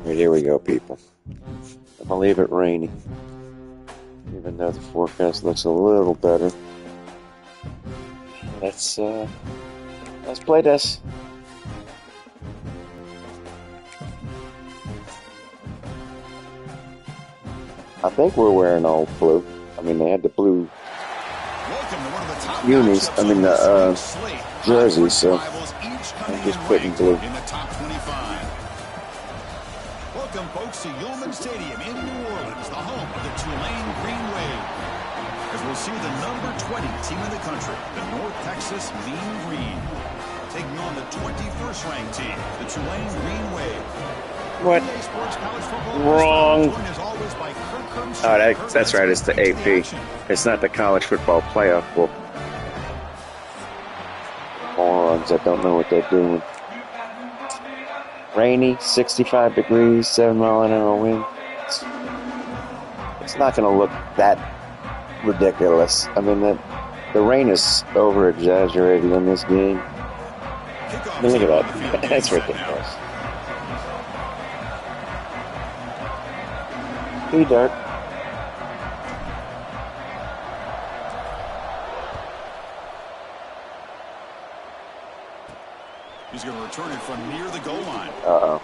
Alright, here we go, people. I'm gonna leave it rainy, even though the forecast looks a little better. Let's play this. I think we're wearing all blue. I mean, they had the blue unis. I mean, the jerseys. So I'm just putting blue. Welcome, folks, to Yulman Stadium in New Orleans, the home of the Tulane Green Wave. As we'll see the number 20 team in the country, the North Texas Mean Green, taking on the 21st ranked team, the Tulane Green Wave. What? Wrong. Oh, that's right. It's the AP. It's not the college football playoff book. Morons that don't know what they're doing. Rainy, 65 degrees, 7-mile-an-hour wind. It's not going to look that ridiculous. I mean, the rain is over-exaggerated in this game. I mean, look at that. That's ridiculous. Hey, Dirk. He's going to return it from near the goal line. Uh-oh.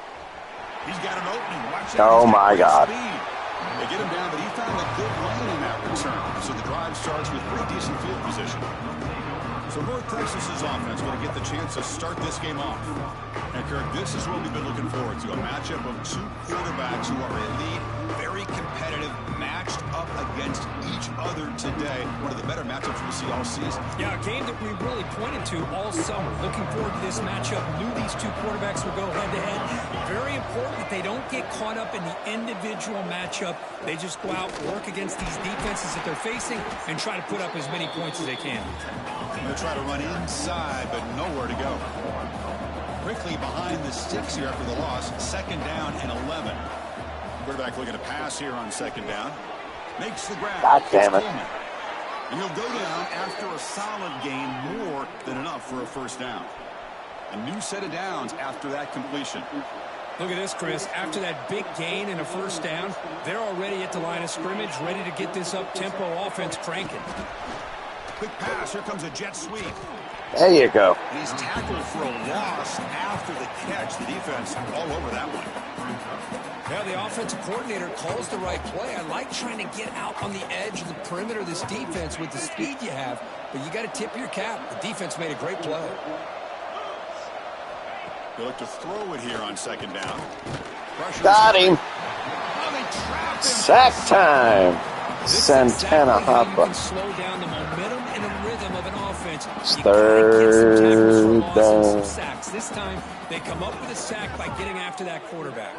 He's got an opening. Watch out. Oh, my God. They get him down, but he found a good lane in that return. So the drive starts with pretty decent field position. So North Texas's offense going to get the chance to start this game off. And Kirk, this is what we've been looking forward to. A matchup of two quarterbacks who are elite, very competitive, matched up against each other today. One of the better matchups we'll see all season. Yeah, a game that we really pointed to all summer. Looking forward to this matchup. Knew these two quarterbacks would go head-to-head. Very important that they don't get caught up in the individual matchup. They just go out, work against these defenses that they're facing, and try to put up as many points as they can. They'll try to run inside, but nowhere to go. Quickly behind the sticks here after the loss. 2nd down and 11. Quarterback looking to pass here on 2nd down. Makes the grab. God damn it. And he'll go down after a solid gain, more than enough for a 1st down. A new set of downs after that completion. Look at this, Chris. After that big gain and a 1st down, they're already at the line of scrimmage, ready to get this up-tempo offense cranking. Quick pass. Here comes a jet sweep. There you go. And he's tackled for a loss after the catch. The defense all over that one. Yeah, the offensive coordinator calls the right play. I like trying to get out on the edge of the perimeter of this defense with the speed you have, but you got to tip your cap. The defense made a great play. They look to throw it here on 2nd down. Got him. Sack time. Santana Hopper. You can slow down the momentum and the rhythm of an offense. You 3rd down. Sacks. This time, they come up with a sack by getting after that quarterback.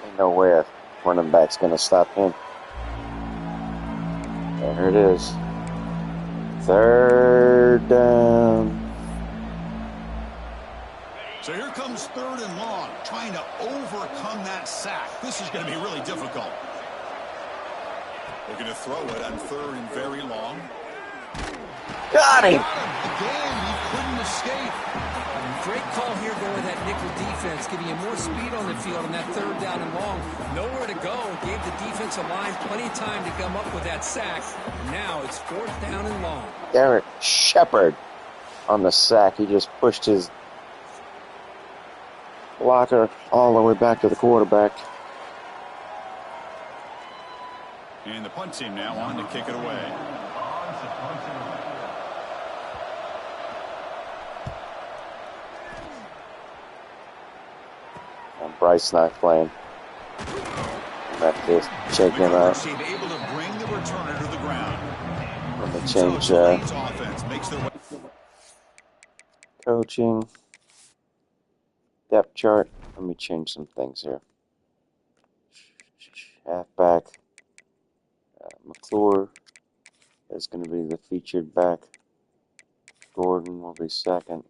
Ain't no way a running back's going to stop him. There it is. 3rd down. So here comes 3rd and long, trying to overcome that sack. This is going to be really difficult. Looking to throw it on 3rd and very long. Got him. Again, he couldn't escape. Great call here going with that nickel defense, giving you more speed on the field on that 3rd down and long. Nowhere to go. Gave the defensive line plenty of time to come up with that sack. Now it's 4th down and long. Derek Shepard on the sack. He just pushed his blocker all the way back to the quarterback. And the punt team now on to kick it away. And Bryce not playing. Have to check him out. Able to bring the returner to the ground. Let me change Offense makes their way. Coaching. Depth chart. Let me change some things here. Halfback. McClure is going to be the featured back. Gordon will be 2nd.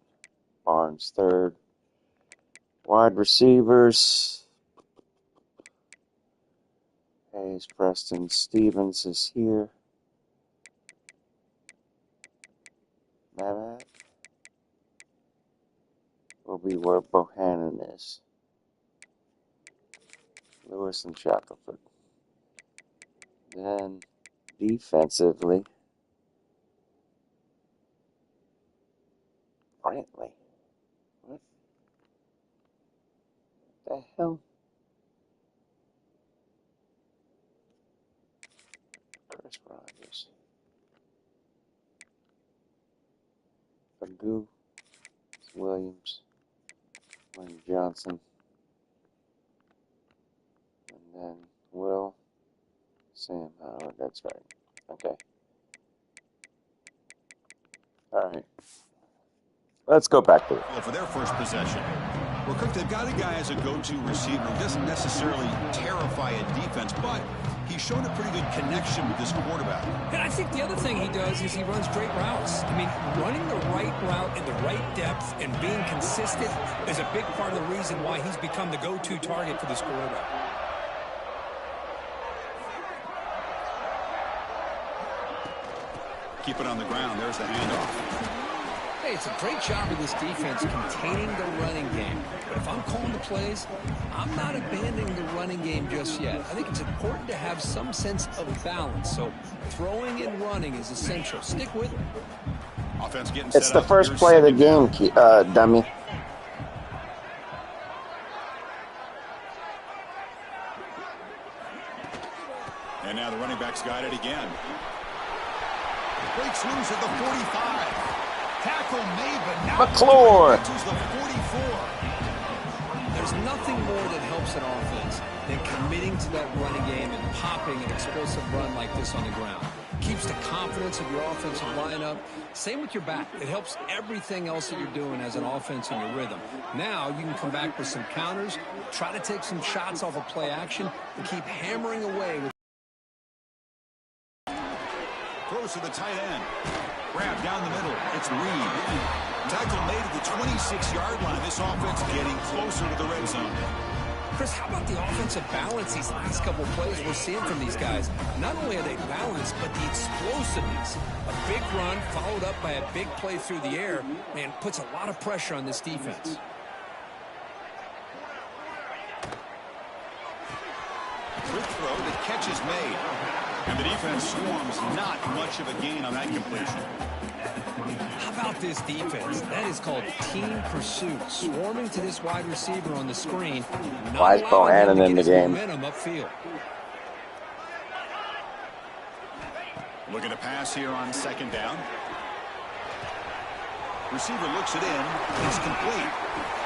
Barnes 3rd. Wide receivers. Hayes, Preston, Stevens is here. Matt. be where Bohannon is. Lewis and Shackelford. Then defensively, Brantley. What the hell? Chris Rogers. Fagu. Williams. Lynn Johnson. And then Will. Sam Howard. That's right. Okay. All right. Let's go back to it. For their first possession. Well, Cook, they've got a guy as a go-to receiver who doesn't necessarily terrify a defense, but he's shown a pretty good connection with this quarterback. And I think the other thing he does is he runs great routes. I mean, running the right route in the right depth and being consistent is a big part of the reason why he's become the go-to target for this quarterback. Keep it on the ground. There's the handoff. Hey, it's a great job of this defense containing the running game. But if I'm calling the plays, I'm not abandoning the running game just yet. I think it's important to have some sense of balance. So throwing and running is essential. Stick with it. Offense getting It's set the up. first Here's play of the second game, down. dummy. And now the running back's got it again. Breaks loose at the 45. Tackle made, but now McClure. to the 44. There's nothing more that helps an offense than committing to that running game and popping an explosive run like this on the ground. Keeps the confidence of your offensive lineup. Same with your back. It helps everything else that you're doing as an offense in your rhythm. Now you can come back with some counters, try to take some shots off of play action, and keep hammering away with Throws to the tight end. Grab down the middle. It's Reed. Tackle made at the 26-yard line. This offense getting closer to the red zone. Chris, how about the offensive balance these last couple of plays we're seeing from these guys? Not only are they balanced, but the explosiveness. A big run followed up by a big play through the air, man, puts a lot of pressure on this defense. Quick throw, the catch is made. And the defense swarms, not much of a gain on that completion. How about this defense? That is called team pursuit. Swarming to this wide receiver on the screen. Why is Bohannon in the game? Momentum upfield. Looking to pass here on second down. Receiver looks it in. It's complete.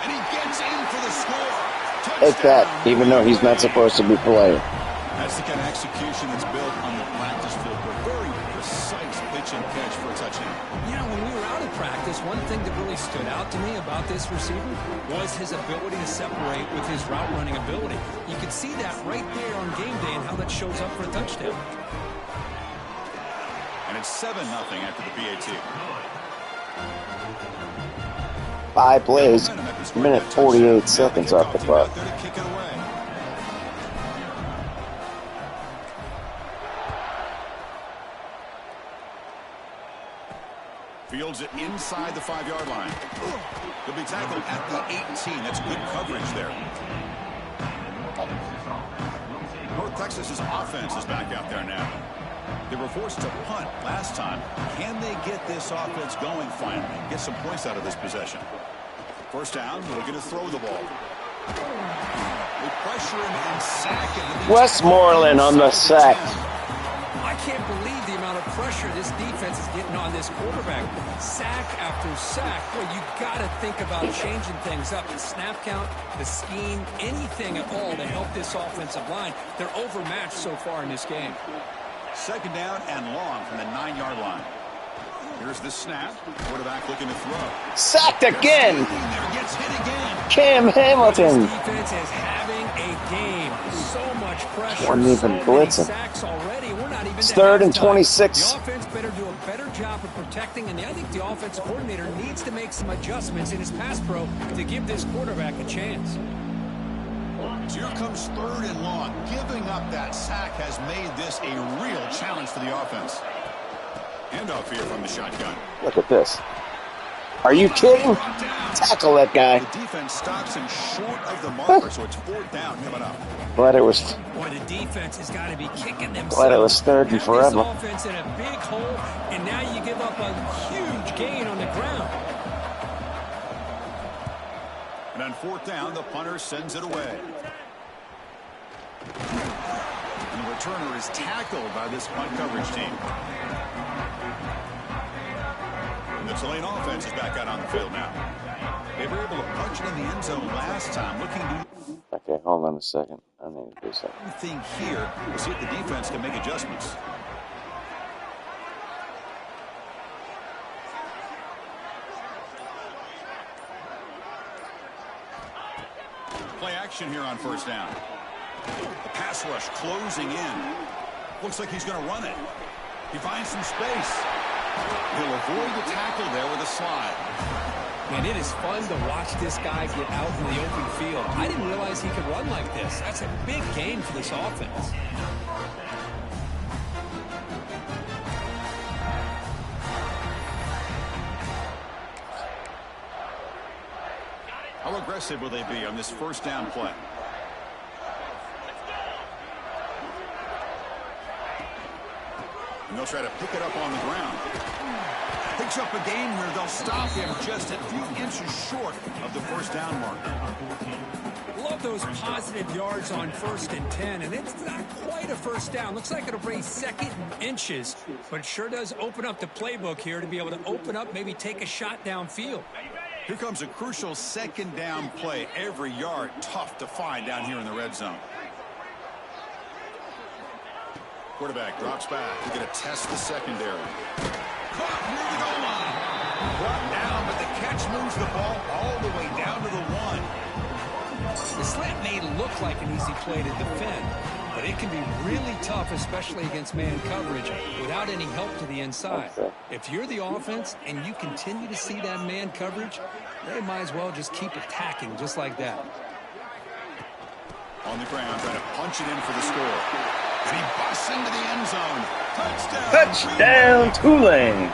And he gets in for the score. Take that, even though he's not supposed to be playing. That's the kind of execution that's built on the practice field. A very precise pitch and catch for a touchdown. You know, when we were out of practice, one thing that really stood out to me about this receiver was his ability to separate with his route running ability. You could see that right there on game day and how that shows up for a touchdown. And it's 7-0 after the PAT. 5 plays, minute 48 seconds off the clock. Fields it inside the 5-yard line. He'll be tackled at the 18. That's good coverage there. North Texas's offense is back out there now. They were forced to punt last time. Can they get this offense going finally? Get some points out of this possession. First down, looking to throw the ball. They pressure him and sack him. Westmoreland on the sack. I can't believe the amount of pressure this defense is getting on this quarterback. Sack after sack. Well, you got to think about changing things up. The snap count, the scheme, anything at all to help this offensive line. They're overmatched so far in this game. Second down and long from the 9-yard line. Here's the snap. Quarterback looking to throw. Sacked again. There, gets hit again. Cam Hamilton. This defense is having a game. So much pressure. Wasn't even blitzing. Sacks already. We're not even It's 3rd and 26. The offense better do a better job of protecting, and I think the offensive coordinator needs to make some adjustments in his pass pro to give this quarterback a chance. So here comes 3rd and long. Giving up that sack has made this a real challenge for the offense. Handoff here from the shotgun. Look at this. Are you kidding? Tackle that guy. The defense stops him short of the marker, so it's 4th down coming up. Glad it was. Boy, the defense has got to be kicking themselves. Glad it was 3rd and Have forever. this offense in a big hole, and now you give up a huge gain on the ground. And on 4th down, the punter sends it away. And the returner is tackled by this punt coverage team. And the Tulane offense is back out on the field now. They were able to punch it in the end zone last time, looking to Okay, hold on a second. I need to do something. everything here. We'll see if the defense can make adjustments. Play action here on 1st down. The pass rush closing in. Looks like he's going to run it. He finds some space. He'll avoid the tackle there with a slide. Man, it is fun to watch this guy get out in the open field. I didn't realize he could run like this. That's a big gain for this offense. How aggressive will they be on this 1st down play? And they'll try to pick it up on the ground. Picks up a gain here. They'll stop him just a few inches short of the 1st down marker. Love those positive yards on 1st and 10, and it's not quite a 1st down. Looks like it'll bring 2nd and inches, but it sure does open up the playbook here to be able to open up, maybe take a shot downfield. Here comes a crucial 2nd down play. Every yard tough to find down here in the red zone. Quarterback drops back. He's going to test the secondary. Caught near the goal line. Brought down, but the catch moves the ball all the way down to the 1. The slant may look like an easy play to defend, but it can be really tough, especially against man coverage, without any help to the inside. If you're the offense and you continue to see that man coverage, they might as well just keep attacking just like that. On the ground, trying to punch it in for the score. And he busts into the end zone. Touchdown! Touchdown, Tulane!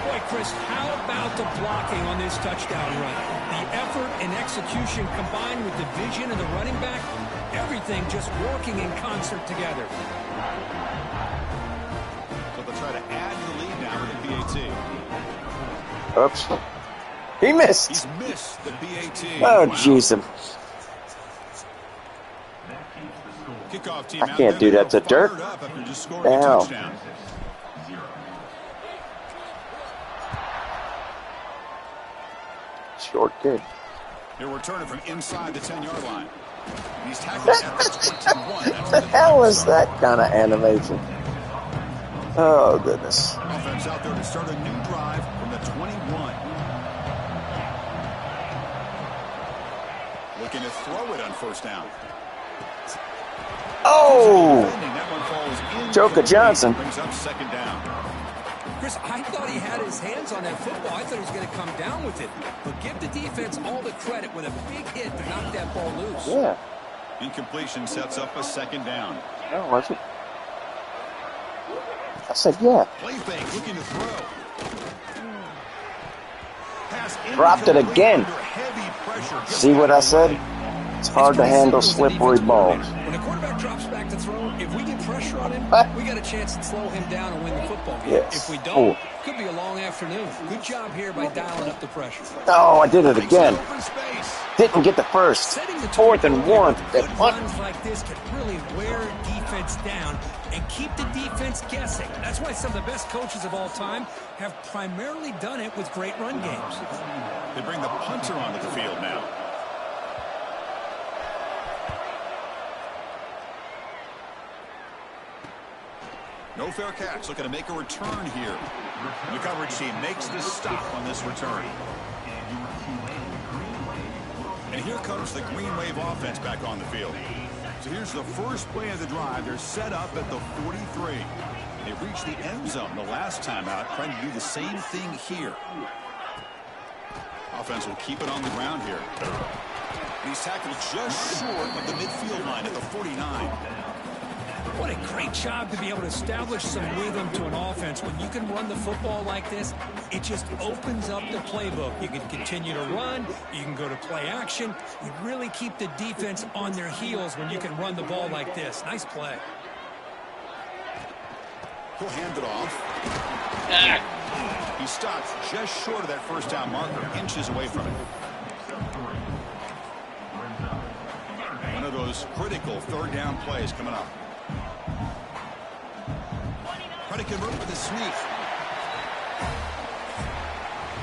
Boy, Chris, how about the blocking on this touchdown run? The effort and execution combined with the vision of the running back, everything just working in concert together. So they'll try to add to the lead now with the BAT. Oops. He missed. He's missed the BAT. Oh, wow. jeez. Kickoff team I can't do that to dirt. Ow. Short kick. He'll return it from inside the 10-yard line. He's tackled at the 21. What the hell is that kind of animation? Oh, goodness. Offense out there to start a new drive from the 21. Looking to throw it on 1st down. Oh! That one falls Joker Johnson. brings up 2nd down. Chris, I thought he had his hands on that football. I thought he was going to come down with it. But give the defense all the credit with a big hit to knock that ball loose. Yeah. Incompletion sets up a 2nd down. No, was it? I said, yeah. Play fake, looking to throw. Pass Dropped it again. under heavy pressure. See what I said? It's hard to handle slippery balls. When the quarterback drops back to throw, if we get pressure on him, we got a chance to slow him down and win the football game. Yes. If we don't, could be a long afternoon. Good job here by dialing up the pressure. Oh, I did it again. Open space. Didn't get the first. Setting the 4th and 1. Good runs like this can really wear defense down and keep the defense guessing. That's why some of the best coaches of all time have primarily done it with great run games. They bring the punter onto the field now. No fair catch, looking to make a return here. The coverage team makes the stop on this return. And here comes the Green Wave offense back on the field. So here's the first play of the drive. They're set up at the 43. They reached the end zone the last time out, trying to do the same thing here. Offense will keep it on the ground here. He's tackled just short of the midfield line at the 49. What a great job to be able to establish some rhythm to an offense. When you can run the football like this, it just opens up the playbook. You can continue to run. You can go to play action. You really keep the defense on their heels when you can run the ball like this. Nice play. He'll hand it off. He stops just short of that first down marker, inches away from it. One of those critical third down plays coming up. Try to convert with a sneak.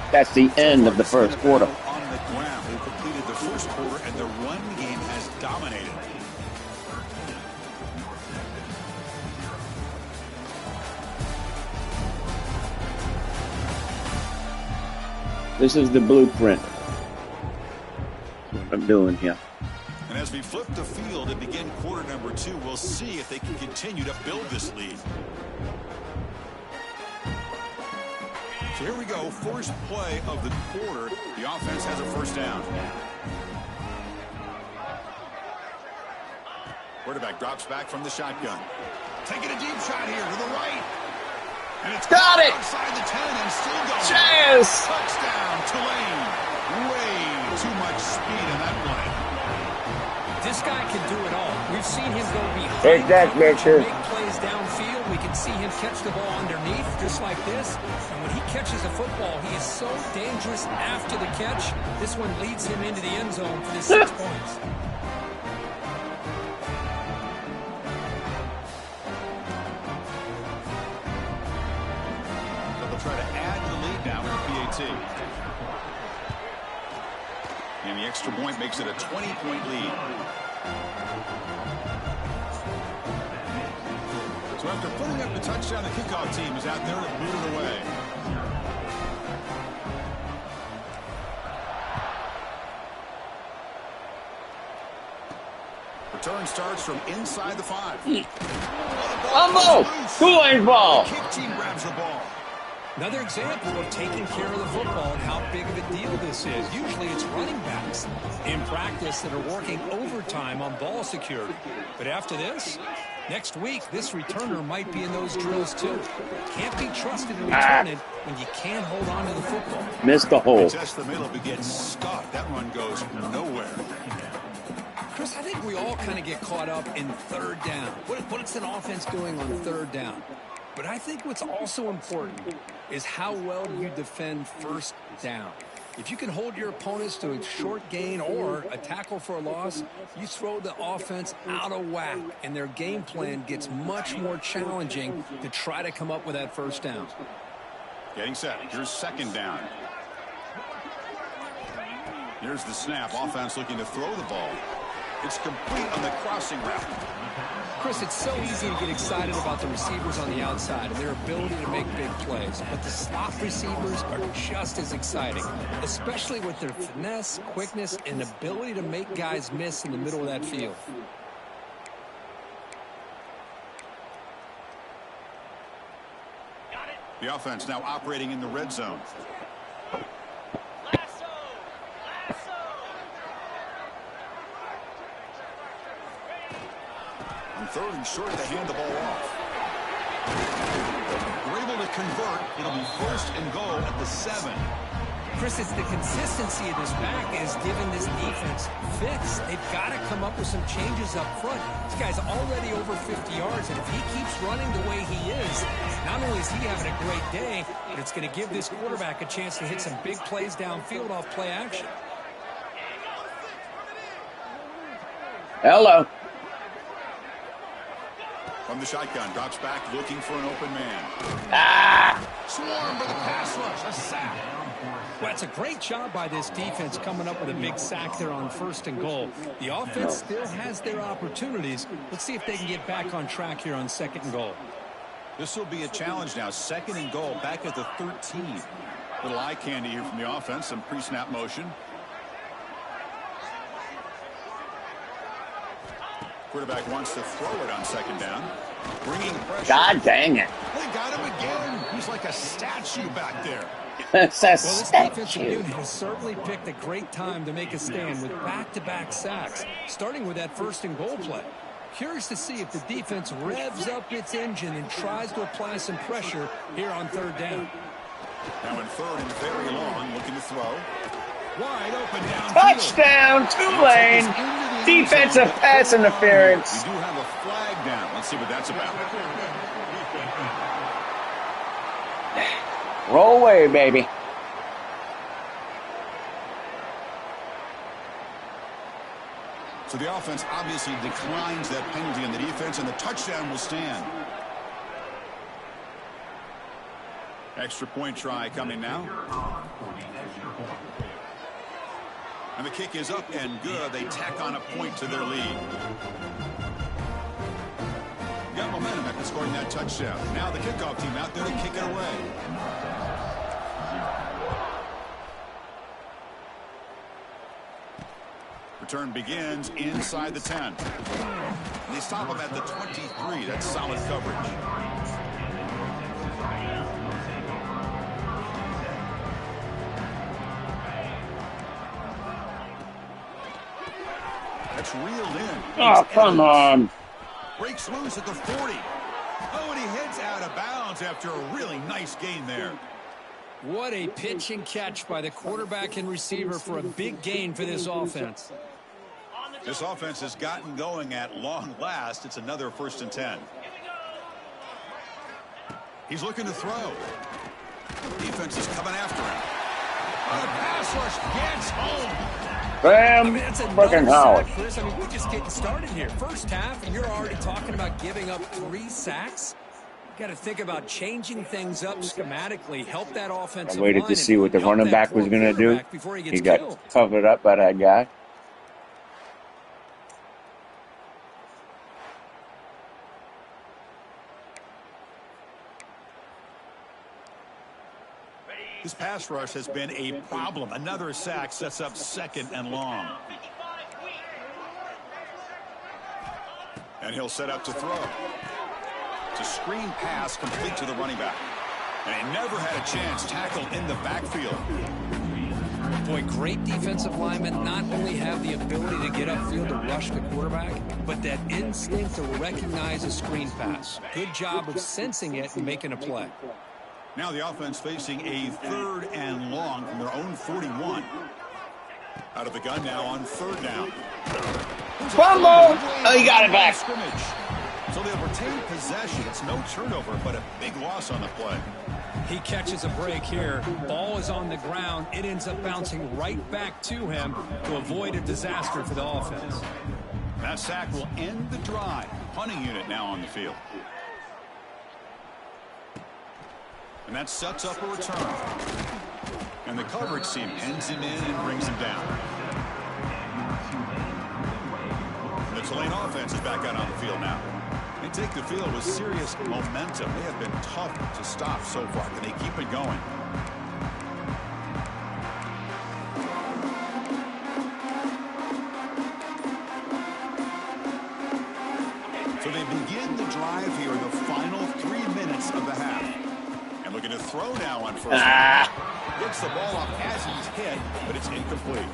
That's the end of the first quarter. On the ground, they completed the first quarter, and the run game has dominated. This is the blueprint. What I'm doing here. And as we flip the field and begin quarter number 2, we'll see if they can continue to build this lead. So here we go, first play of the quarter. The offense has a first down. Quarterback drops back from the shotgun. Taking a deep shot here to the right. And it's got it outside the 10 and still going. Yes! Touchdown, Tulane. Way too much speed in that play. This guy can do it all. We've seen him go behind Exactly. make plays downfield. We can see him catch the ball underneath just like this. And when he catches a football, he is so dangerous after the catch. This one leads him into the end zone for the 6 points. Try to add to the lead now with the PAT. And the extra point makes it a 20-point lead. So after putting up the touchdown, the kickoff team is out there to boot it away. Return starts from inside the 5. Tulane ball. The kick team grabs the ball. Another example of taking care of the football and how big of a deal this is. Usually it's running backs in practice that are working overtime on ball security. But after this, next week, this returner might be in those drills too. Can't be trusted to return it when you can't hold on to the football. Missed the hole. Just the middle begins stuck. That run goes nowhere. Chris, I think we all kind of get caught up in third down. What's an offense doing on third down? But I think what's also important is how well you defend first down. If you can hold your opponents to a short gain or a tackle for a loss, you throw the offense out of whack, and their game plan gets much more challenging to try to come up with that first down. Getting set. Here's second down. Here's the snap. Offense looking to throw the ball. It's complete on the crossing route. Chris, it's so easy to get excited about the receivers on the outside and their ability to make big plays. But the slot receivers are just as exciting, especially with their finesse, quickness, and ability to make guys miss in the middle of that field. The offense now operating in the red zone. On third and short, they hand the ball off. We're able to convert. It'll be first and goal at the 7. Chris, it's the consistency of this back is giving this defense fits. They've got to come up with some changes up front. This guy's already over 50 yards, and if he keeps running the way he is, not only is he having a great day, but it's going to give this quarterback a chance to hit some big plays downfield off play action. Hello. From the shotgun, drops back, looking for an open man. Swarmed by the pass rush, a sack. Well, it's a great job by this defense coming up with a big sack there on first and goal. The offense still has their opportunities. Let's see if they can get back on track here on second and goal. This will be a challenge now. Second and goal, back at the 13. Little eye candy here from the offense, some pre-snap motion. Quarterback wants to throw it on second down. Bringing pressure. God dang it. They got him again. He's like a statue back there. It's a Well, this defensive statue. unit has certainly picked a great time to make a stand with back-to-back sacks, starting with that first and goal play. Curious to see if the defense revs up its engine and tries to apply some pressure here on third down. Now in third and very long, looking to throw. Wide open down. Touchdown, Tulane! Defensive pass interference. We do have a flag down. Let's see what that's about. Roll away, baby. So the offense obviously declines that penalty on the defense, and the touchdown will stand. Extra point try coming now. And the kick is up and good. They tack on a point to their lead. Got momentum after scoring that touchdown. Now the kickoff team out there to kick it away. Return begins inside the 10. They stop him at the 23. That's solid coverage. That's reeled in. Oh, come on. Breaks loose at the 40. Oh, and he heads out of bounds after a really nice gain there. What a pitch and catch by the quarterback and receiver for a big gain for this offense. This offense has gotten going at long last. It's another 1st and 10. He's looking to throw. Defense is coming after him. On a pass rush, gets home. Bam, fucking Howard. Chris, we're just getting started here. First half, and you're already talking about giving up 3 sacks. You got to think about changing things up schematically, help that offensive line. I waited to see what the running back was going to do. He got killed. covered up by that guy. This pass rush has been a problem. Another sack sets up 2nd and long. And he'll set up to throw. It's a screen pass complete to the running back. And he never had a chance tackled in the backfield. Boy, great defensive linemen not only have the ability to get upfield to rush the quarterback, but that instinct to recognize a screen pass. Good job of sensing it and making a play. Now the offense facing a 3rd and long from their own 41. Out of the gun now on 3rd down. Fumble! Oh, he got it back. Scrimmage. So they'll retain possession. It's no turnover, but a big loss on the play. He catches a break here. Ball is on the ground. It ends up bouncing right back to him to avoid a disaster for the offense. That sack will end the drive. Punting unit now on the field. And that sets up a return. And the coverage team ends him in and brings him down. The Tulane offense is back out on the field now. They take the field with serious momentum. They have been tough to stop so far. Can they keep it going? So they begin the drive here in the final 3 minutes of the half. And looking to throw now on 1st down. Gets the ball off as he's hit, but it's incomplete.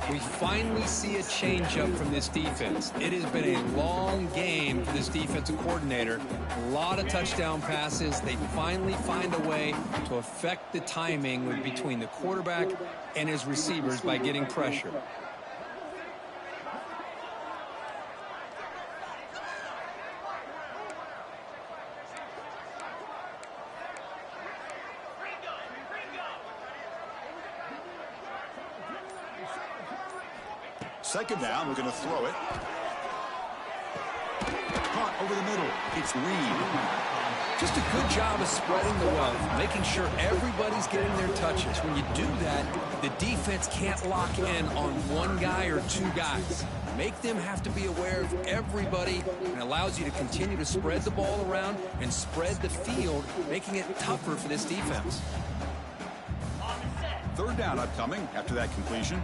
We finally see a change-up from this defense. It has been a long game for this defensive coordinator. A lot of touchdown passes. They finally find a way to affect the timing between the quarterback and his receivers by getting pressure. Second down, we're going to throw it. Caught over the middle. It's Reed. Just a good job of spreading the wealth, making sure everybody's getting their touches. When you do that, the defense can't lock in on one guy or 2 guys. Make them have to be aware of everybody, and allows you to continue to spread the ball around and spread the field, making it tougher for this defense. 3rd down upcoming after that completion.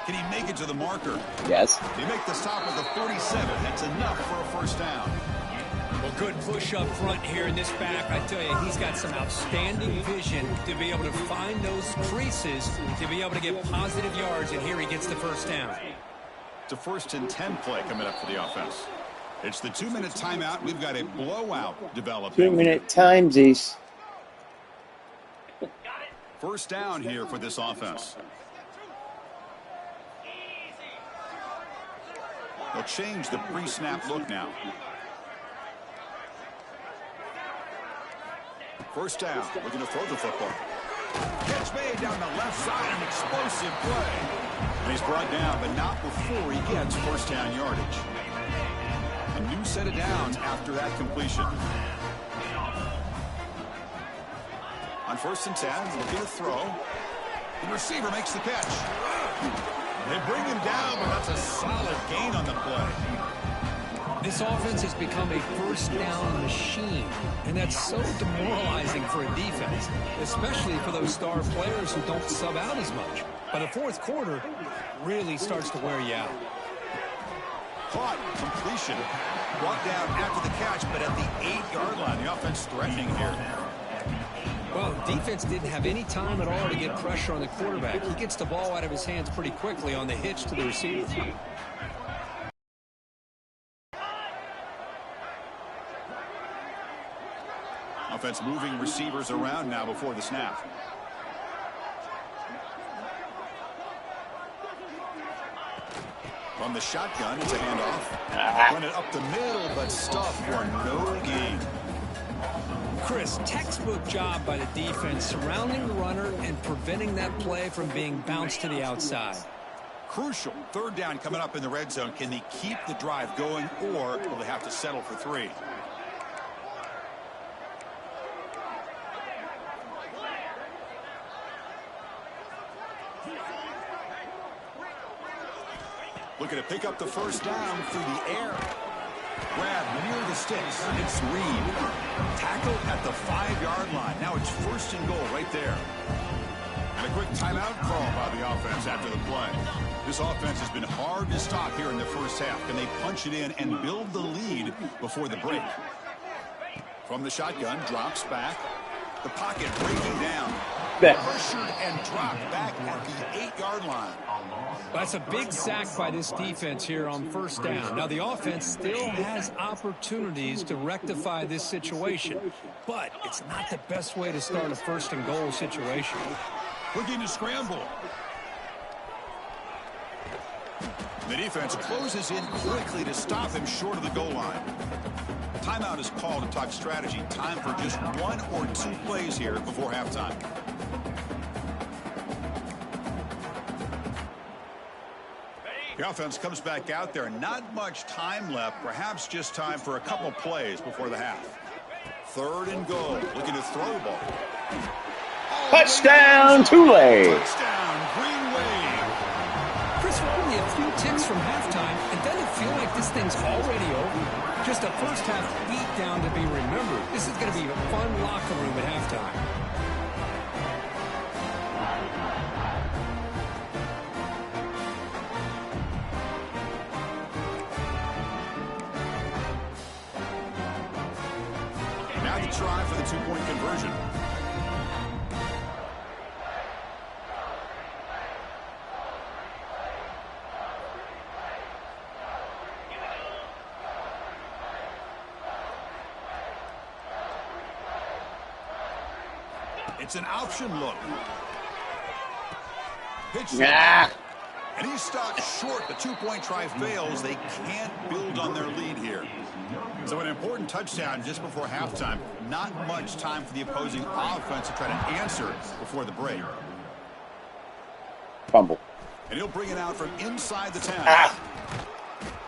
Can he make it to the marker? Yes. They make the stop at the 47. That's enough for a 1st down. Well, Good push up front here in this back. I tell you, he's got some outstanding vision to be able to find those creases, to be able to get positive yards, and here he gets the first down. It's a 1st and 10 play coming up for the offense. It's the 2-minute timeout. We've got a blowout developing. 2-minute timesies. First down here for this offense. They'll change the pre-snap look now. First down, looking to throw the football. Catch made down the left side, an explosive play. And he's brought down, but not before he gets first down yardage. A new set of downs after that completion. On 1st and 10, looking to throw. The receiver makes the catch. They bring him down, but that's a solid gain on the play. This offense has become a first down machine, and that's so demoralizing for a defense, especially for those star players who don't sub out as much. By the 4th quarter, really starts to wear you out. Caught, completion, brought down after the catch, but at the 8-yard line, the offense threatening here. Well, defense didn't have any time at all to get pressure on the quarterback. He gets the ball out of his hands pretty quickly on the hitch to the receiver. Offense moving receivers around now before the snap. From the shotgun, it's a handoff. Run it up the middle, but stuffed for no gain. Chris, textbook job by the defense surrounding the runner and preventing that play from being bounced to the outside. Crucial. 3rd down coming up in the red zone. Can they keep the drive going, or will they have to settle for 3? Looking to pick up the first down through the air. Grab near the sticks. It's Reed. Tackled at the 5-yard line. Now it's 1st and goal right there. And a quick timeout call by the offense after the play. This offense has been hard to stop here in the first half. Can they punch it in and build the lead before the break? From the shotgun, drops back. The pocket breaking down. Pressured and dropped back at the 8-yard line. That's a big sack by this defense here on first down. Now, the offense still has opportunities to rectify this situation, but it's not the best way to start a 1st and goal situation. Looking to scramble. The defense closes in quickly to stop him short of the goal line. Timeout is called to talk strategy. Time for just 1 or 2 plays here before halftime. The offense comes back out there. Not much time left. Perhaps just time for a couple plays before the half. 3rd and goal. Looking to throw the ball. Touchdown, Tulane. Touchdown, Green Wave. Chris, we're only a few ticks from halftime, and doesn't it feel like this thing's already over? Just a first-half beatdown to be remembered. This is going to be a fun locker room at halftime. Try for the 2-point conversion. It's an option look. Pitch. And he's stopped short. The 2-point try fails. They can't build on their lead here. So an important touchdown just before halftime. Not much time for the opposing offense to try to answer before the break. Fumble. And he'll bring it out from inside the 10.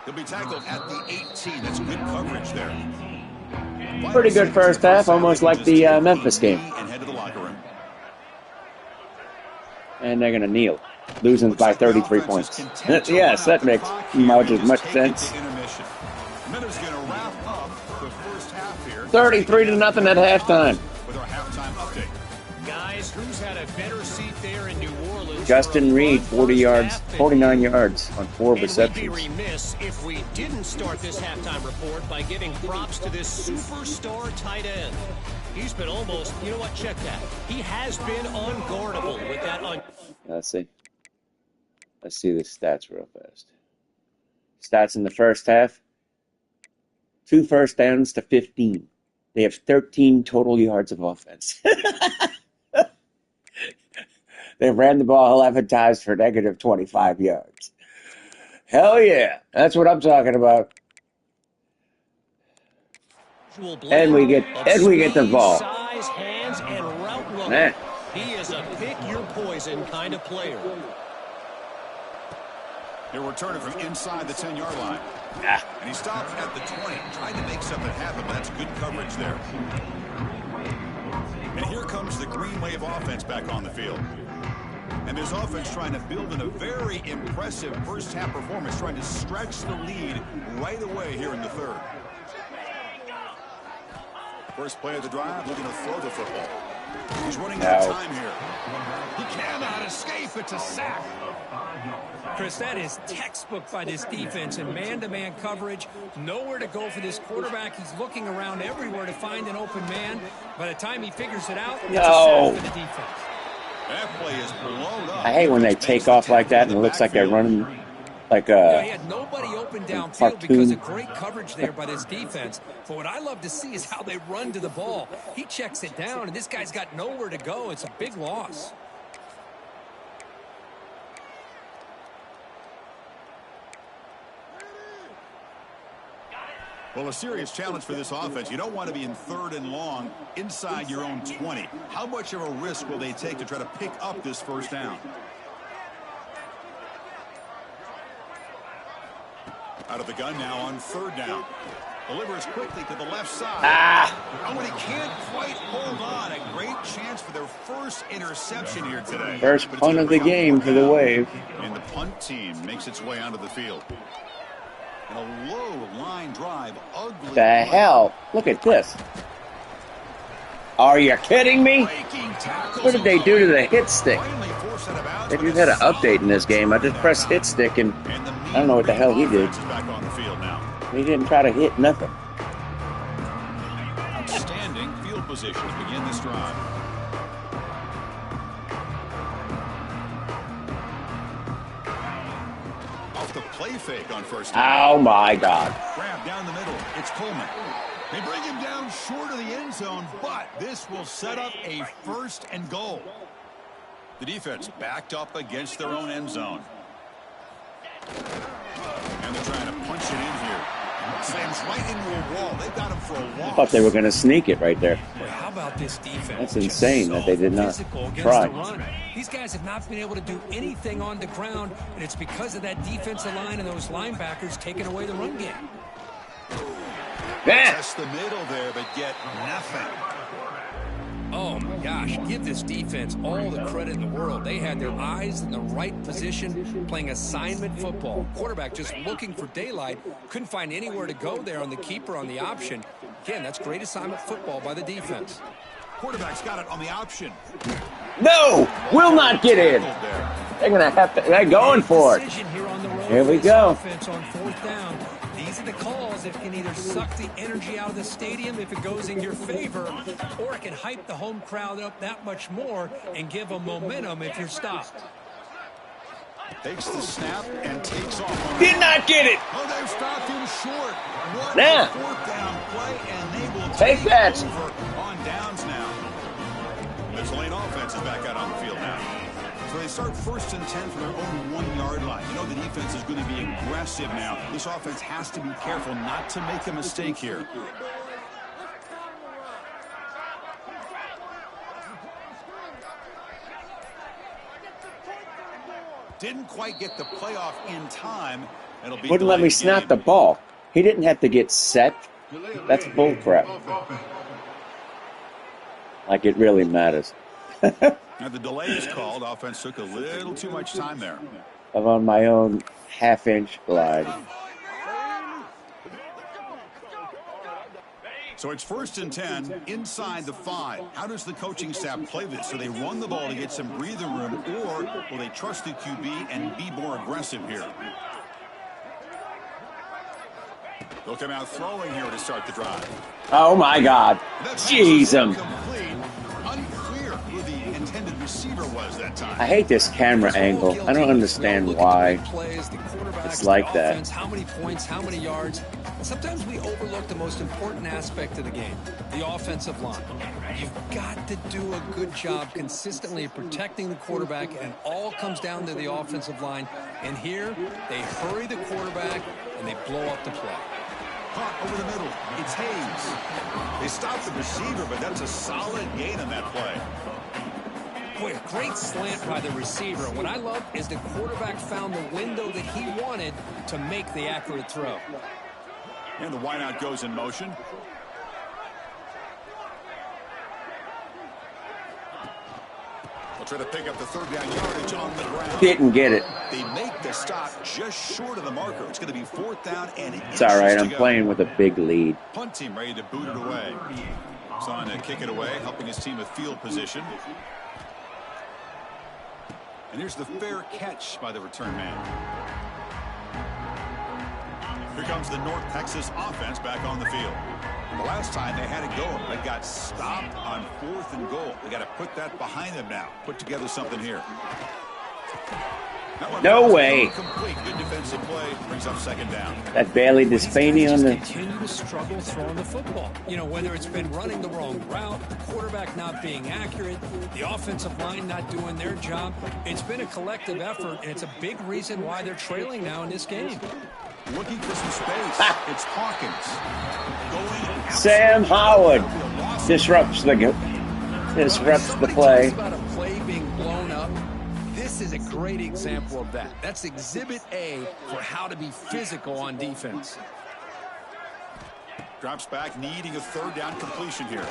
He'll be tackled at the 18. That's good coverage there. Pretty good first half, almost like the Memphis game. And head to the locker room. And they're going to kneel. Losing by 33 points. Yes, that makes as much sense. 33-0 at halftime. With our halftime update. Guys, ask who's had a better seat there in New Orleans. Justin Reed, 40 yards, 49 yards on 4 receptions. And we'd be remiss if we didn't start this halftime report by giving props to this superstar tight end. He's been almost, you know what, check that. He has been unguardable with that. Let's see. Let's see the stats real fast. Stats in the first half. 2 first downs to 15. They have 13 total yards of offense. They ran the ball 11 times for negative 25 yards. Hell yeah. That's what I'm talking about. And we get the ball. Size, hands, and route running. Man. He is a pick your poison kind of player. He'll return it from inside the 10-yard line. And he stops at the 20, trying to make something happen, but that's good coverage there. And here comes the Green Wave offense back on the field. And this offense trying to build in a very impressive first-half performance, trying to stretch the lead right away here in the third. First play of the drive, looking to throw the football. He's running out of time here. He cannot escape. It's a sack. Chris, that is textbook by this defense in man-to-man coverage. Nowhere to go for this quarterback. He's looking around everywhere to find an open man. By the time he figures it out, it's a sack for the defense. That play is blown up. I hate when they take off like that and it looks like they're running like a... He had nobody open downfield because of great coverage there by this defense. But what I love to see is how they run to the ball. He checks it down, and this guy's got nowhere to go. It's a big loss. Well, a serious challenge for this offense. You don't want to be in 3rd and long inside your own 20. How much of a risk will they take to try to pick up this first down? Out of the gun now on 3rd down. Delivers quickly to the left side. Oh, and he can't quite hold on. A great chance for their first interception here today. First punt of the game for the Wave. And the punt team makes its way onto the field. And a low line drive. Ugly. The hell? Look at this. Are you kidding me? What did they do to the hit stick? They just had an update in this game. I just pressed hit stick and I don't know what the hell he did. He didn't try to hit nothing. Outstanding field position to begin this drive. Off the play fake on first down. Oh my God. Grab down the middle. It's Coleman. They bring him down short of the end zone, but this will set up a 1st and goal. The defense backed up against their own end zone. And they're trying to punch it in here. Slams right into a wall. They've got him for a walk. I thought they were going to sneak it right there. How about this defense? That's insane that they did not try. try. These guys have not been able to do anything on the ground, and it's because of that defensive line and those linebackers taking away the run game. Test the middle there, but get nothing. Oh, my gosh. Give this defense all the credit in the world. They had their eyes in the right position, playing assignment football. Quarterback just looking for daylight. Couldn't find anywhere to go there on the keeper on the option. Again, that's great assignment football by the defense. Quarterback's got it on the option. No! Will not get in. They're going to have to... They're going for it. Here we go. Offense on 4th down. These are the calls that can either suck the energy out of the stadium if it goes in your favor, or it can hype the home crowd up that much more and give them momentum if you're stopped. Takes the snap and takes off. Did not get it. Oh, they've stopped him short. What now. A 4th down play, and they will take that over on downs now. The Tulane offense is back out on the field now. So they start 1st and 10 from their own 1-yard line. You know the defense is going to be aggressive now. This offense has to be careful not to make a mistake here. Didn't quite get the playoff in time. It'll be wouldn't let me snap the ball. He didn't have to get set. That's bull crap. Like it really matters. Now the delay is called. Offense took a little too much time there. I'm on my own half-inch glide. So it's 1st and 10 inside the 5. How does the coaching staff play this? So they run the ball to get some breathing room, or will they trust the QB and be more aggressive here? They'll come out throwing here to start the drive. Oh my God. Jeez. Unclear who the intended receiver was that time. I hate this camera angle. I don't understand why it's like that. How many points, how many yards. Sometimes we overlook the most important aspect of the game, the offensive line. You've got to do a good job consistently protecting the quarterback, and it all comes down to the offensive line. And here, they hurry the quarterback, and they blow up the play. Caught over the middle. It's Hayes. They stopped the receiver, but that's a solid gain on that play. Boy, a great slant by the receiver. What I love is the quarterback found the window that he wanted to make the accurate throw. And the wideout goes in motion. They'll try to pick up the 3rd down yardage on the ground. Didn't get it. They make the stop just short of the marker. It's going to be 4th down and It's all right. I'm playing with a big lead. Punt team ready to boot it away. He's on to kick it away, helping his team with field position. And here's the fair catch by the return man. Here comes the North Texas offense back on the field. The last time they had it going, they got stopped on 4th and goal. They got to put that behind them now. Put together something here. No way. Complete. Good defensive play. Brings up 2nd down. That Bailey Despaney on the... Continue to struggle throwing the football. You know, whether it's been running the wrong route, the quarterback not being accurate, the offensive line not doing their job. It's been a collective effort, and it's a big reason why they're trailing now in this game. Looking for some space. It's Hawkins. Sam Howard disrupts the play. About a play being blown up. This is a great example of that. That's exhibit A for how to be physical on defense. Drops back, needing a 3rd down completion here.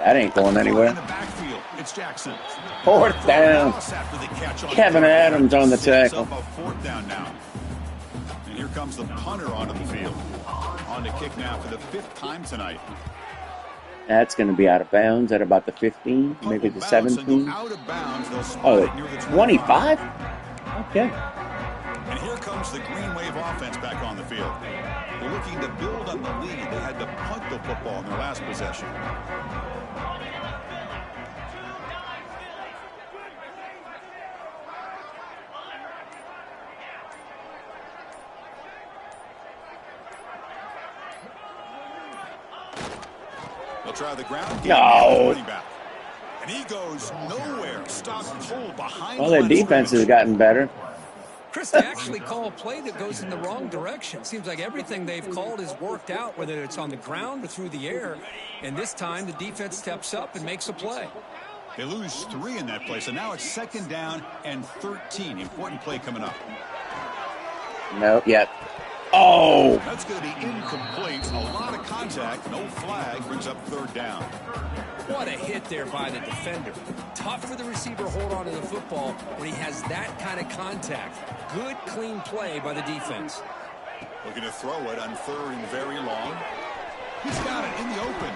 That ain't going anywhere. In the backfield, it's Jackson. 4th down. Kevin Adams on the tackle. 4th down now. And here comes the punter onto the field. On to kick now for the 5th time tonight. That's going to be out of bounds at about the 15, maybe the 17. Oh, 25? Okay. And here comes the Green Wave offense back on the field. They're looking to build on the lead. They had to punt the football in their last possession. They'll try the ground game. No. And he goes nowhere. Stopped cold behind. Well, their defense has gotten better. Chris, they actually call a play that goes in the wrong direction. Seems like everything they've called has worked out, whether it's on the ground or through the air. And this time, the defense steps up and makes a play. They lose 3 in that play, so now it's 2nd down and 13. Important play coming up. No, yet. Oh! That's going to be incomplete. A lot of contact. No flag. Brings up 3rd down. What a hit there by the defender. Tough for the receiver to hold on to the football when he has that kind of contact. Good, clean play by the defense. Looking to throw it on 3rd and very long. He's got it in the open.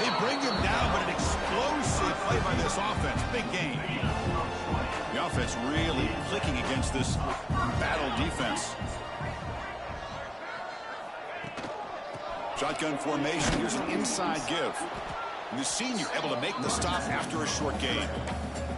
They bring him down, but an explosive play by this offense. Big game. The offense really clicking against this battle defense. Shotgun formation. Here's an inside give. And the senior able to make the stop after a short gain.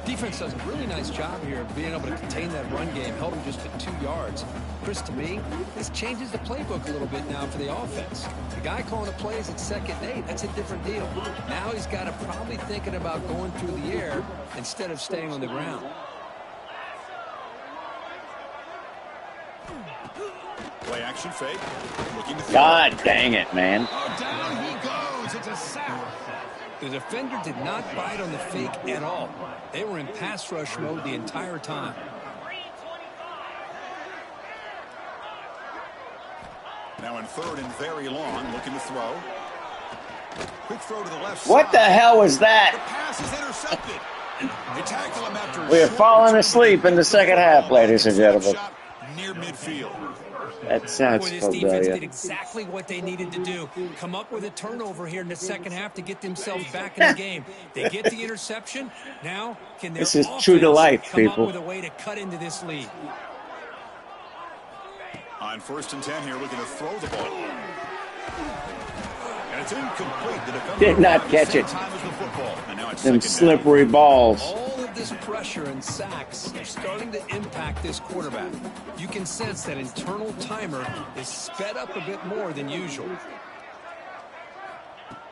Defense does a really nice job here of being able to contain that run game. Held him just at 2 yards. Chris, to me, this changes the playbook a little bit now for the offense. The guy calling the plays at 2nd and 8, that's a different deal. Now he's got to probably thinking about going through the air instead of staying on the ground. Play action fake. Looking to throw. God dang it, man. Oh, down he goes. It's a sack. The defender did not bite on the fake at all. They were in pass rush mode the entire time. Now in 3rd and very long, looking to throw. Quick throw to the left What side. the hell was The that? pass is intercepted. They tackle him after a We're short falling return. asleep in the second half, ladies and gentlemen. Shot near midfield. That sounds Boy, this defense familiar. did exactly what they needed to do. Come up with a turnover here in the second half to get themselves back in the game. They get the interception. Now, can their This is offense true to life, come up people. with a way to cut into this lead? On 1st and 10 here, looking to throw the ball. And it's incomplete. The defender Did not catch it. time as the football. And now it's Them second slippery balls. All of this pressure and sacks are starting to impact this quarterback. You can sense that internal timer is sped up a bit more than usual. down.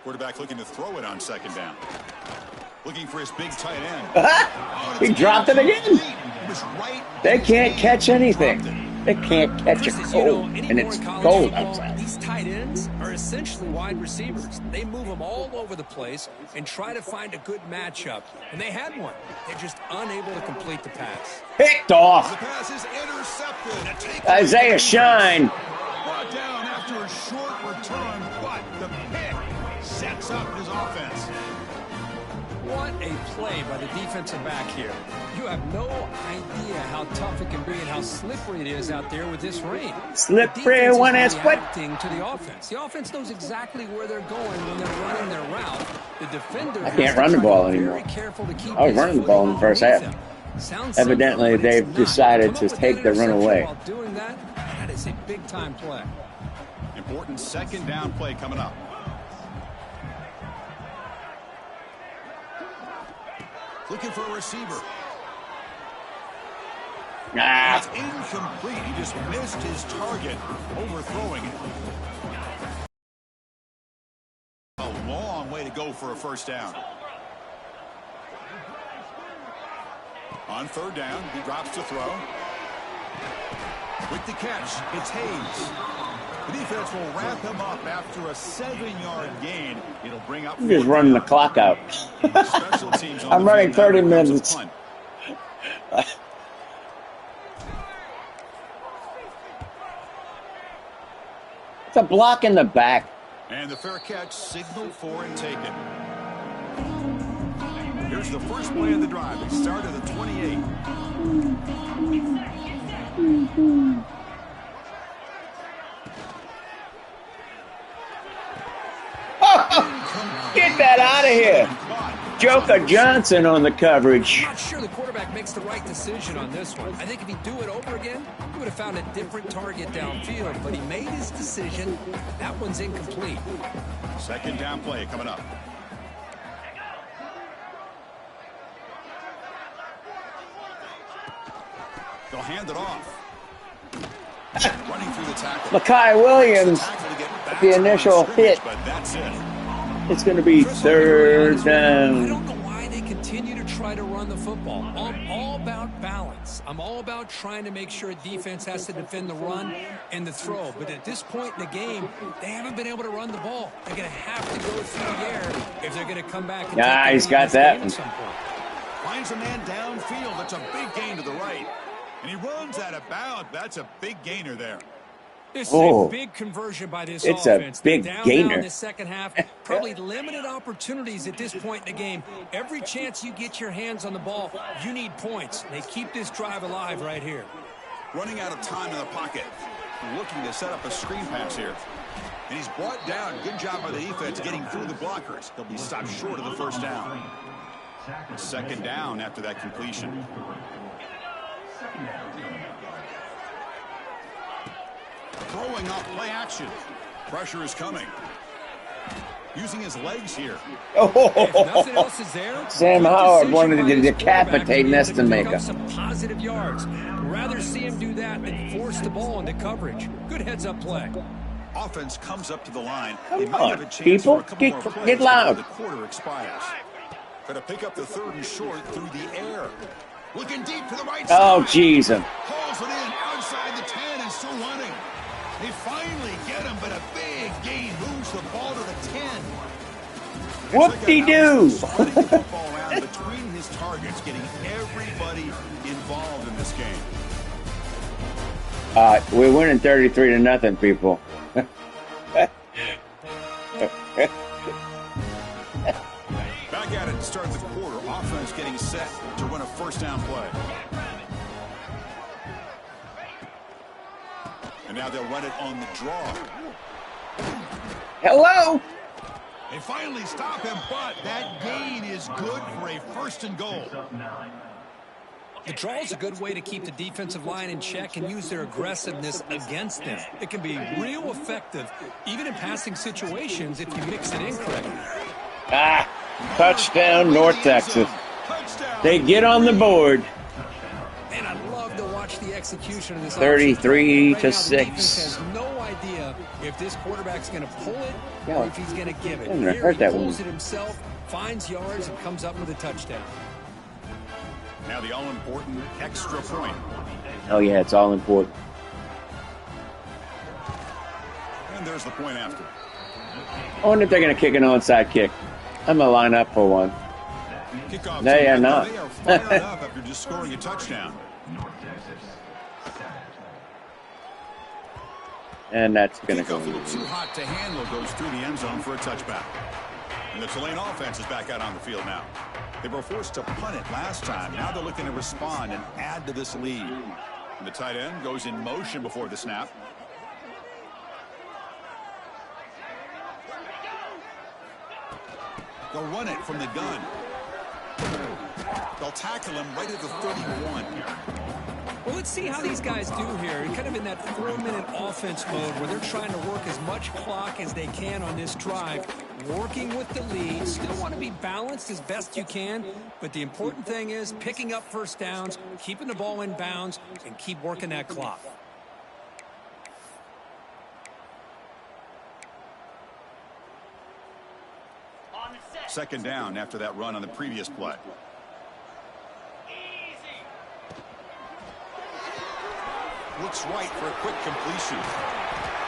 Quarterback looking to throw it on 2nd down. Looking for his big tight end. He dropped it again. It was right. They can't catch anything. They can't catch a Chris, as cold, and anymore it's in college cold football, outside. These tight ends are essentially wide receivers. They move them all over the place and try to find a good matchup. And they had one. They're just unable to complete the pass. Picked The off. pass is intercepted. A takeaway Isaiah Shine. brought down after a short return, but the pick sets up his offense. What a play by the defensive back here. You have no idea how tough it can be and how slippery it is out there with this rain. Slippery The when defense it's is wet. reacting to the offense. The offense knows exactly where they're going when they're running their route. The defender I has can't to run the try to ball be anymore. very careful to keep I was his running the footing ball in the first underneath half. him. Sounds Evidently, simple, but they've it's not. decided Come to up with take that the run interception away. while doing that, that is a big-time play. Important 2nd down play coming up. Looking for a receiver. Ah, It's incomplete. He just missed his target, overthrowing it. A long way to go for a 1st down. On 3rd down, he drops to throw. With the catch, it's Hayes. The defense will wrap him up after a 7-yard gain. It'll bring up. I'm just running the clock out. Special teams on I'm the running field now. 30 Here comes a minutes. punt. It's a block in the back. And the fair catch signaled for and taken. Here's the first play of the drive. They start at the 28. Get that out of here. Joker Johnson on the coverage. Not sure the quarterback makes the right decision on this one. I think if he'd do it over again, he would have found a different target downfield, but he made his decision. That one's incomplete. 2nd down play coming up. They'll hand it off. Running through the tackle. Makai Williams, Tackle to get back the to line of initial scrimmage, hit. but that's it. It's going to be Chris, 3rd I down. don't know why they continue to try to run the football. I'm all about balance. I'm all about trying to make sure a defense has to defend the run and the throw. But at this point in the game, they haven't been able to run the ball. They're going to have to go through the air if they're going to come back and Ah, take he's the got lead in this that game one. at some point. Finds a man downfield. That's a big gain to the right. And he runs out of bounds. That's a big gainer there. This Oh. is a big conversion by this It's a offense. big They're down gainer. now in the second half. Probably limited opportunities at this point in the game. Every chance you get your hands on the ball, you need points. They keep this drive alive right here. Running out of time in the pocket. Looking to set up a screen pass here. And he's brought down. Good job by the defense getting through the blockers. He'll be stopped short of the 1st down. 2nd down after that completion. Throwing off play action. Pressure is coming. Using his legs here. If nothing else is there, Sam good Howard decision wanted by to this decapitate quarterback to be able to Nestemaker. pick up some positive yards. Rather see him do that than force the ball into coverage. Good heads-up play. Offense comes up to the line. Come They might on, have a chance people. for a couple Get- more plays get loud. before the quarter expires. Got to pick up the 3rd and short through the air. Looking deep to the right side. Oh, jeez. Hauls it in outside the 10 and still running. They finally get him, but a big gain moves the ball to the 10. Whoop-de-doo. Spreading the football around between his targets, getting everybody involved in this game. We're winning 33-0, people. Back at it to start the quarter. Offense getting set to run a 1st down play. And now they'll run it on the draw. Hello. They finally stop him, but that gain is good for a 1st and goal. The draw is a good way to keep the defensive line in check and use their aggressiveness against them. It can be real effective, even in passing situations, if you mix it in correctly. Touchdown, North Texas. They get on the board. Man, I love to watch the execution of this. 33 right to now, 6. The defense has no idea if this quarterback's going to pull it or if he's going to give it. Here, He that pulls one. it himself, finds yards, and comes up with a touchdown. Now the all-important extra point. Oh, yeah, it's all important. And there's the point after. I wonder if they're going to kick an onside kick. I'm going to line up for one. Kickoff They are team, not. They are fired up after just scoring a touchdown. And that's going to go Kickoff a little too hot to handle, goes through the end zone for a touchback. And the Tulane offense is back out on the field now. They were forced to punt it last time. Now they're looking to respond and add to this lead. And the tight end goes in motion before the snap. They'll run it from the gun. They'll tackle him right at the 31. Well, let's see how these guys do here. Kind of in that 4-minute offense mode where they're trying to work as much clock as they can on this drive, working with the lead. Still want to be balanced as best you can, but the important thing is picking up first downs, keeping the ball in bounds, and keep working that clock. Second down after that run on the previous play. Looks right for a quick completion.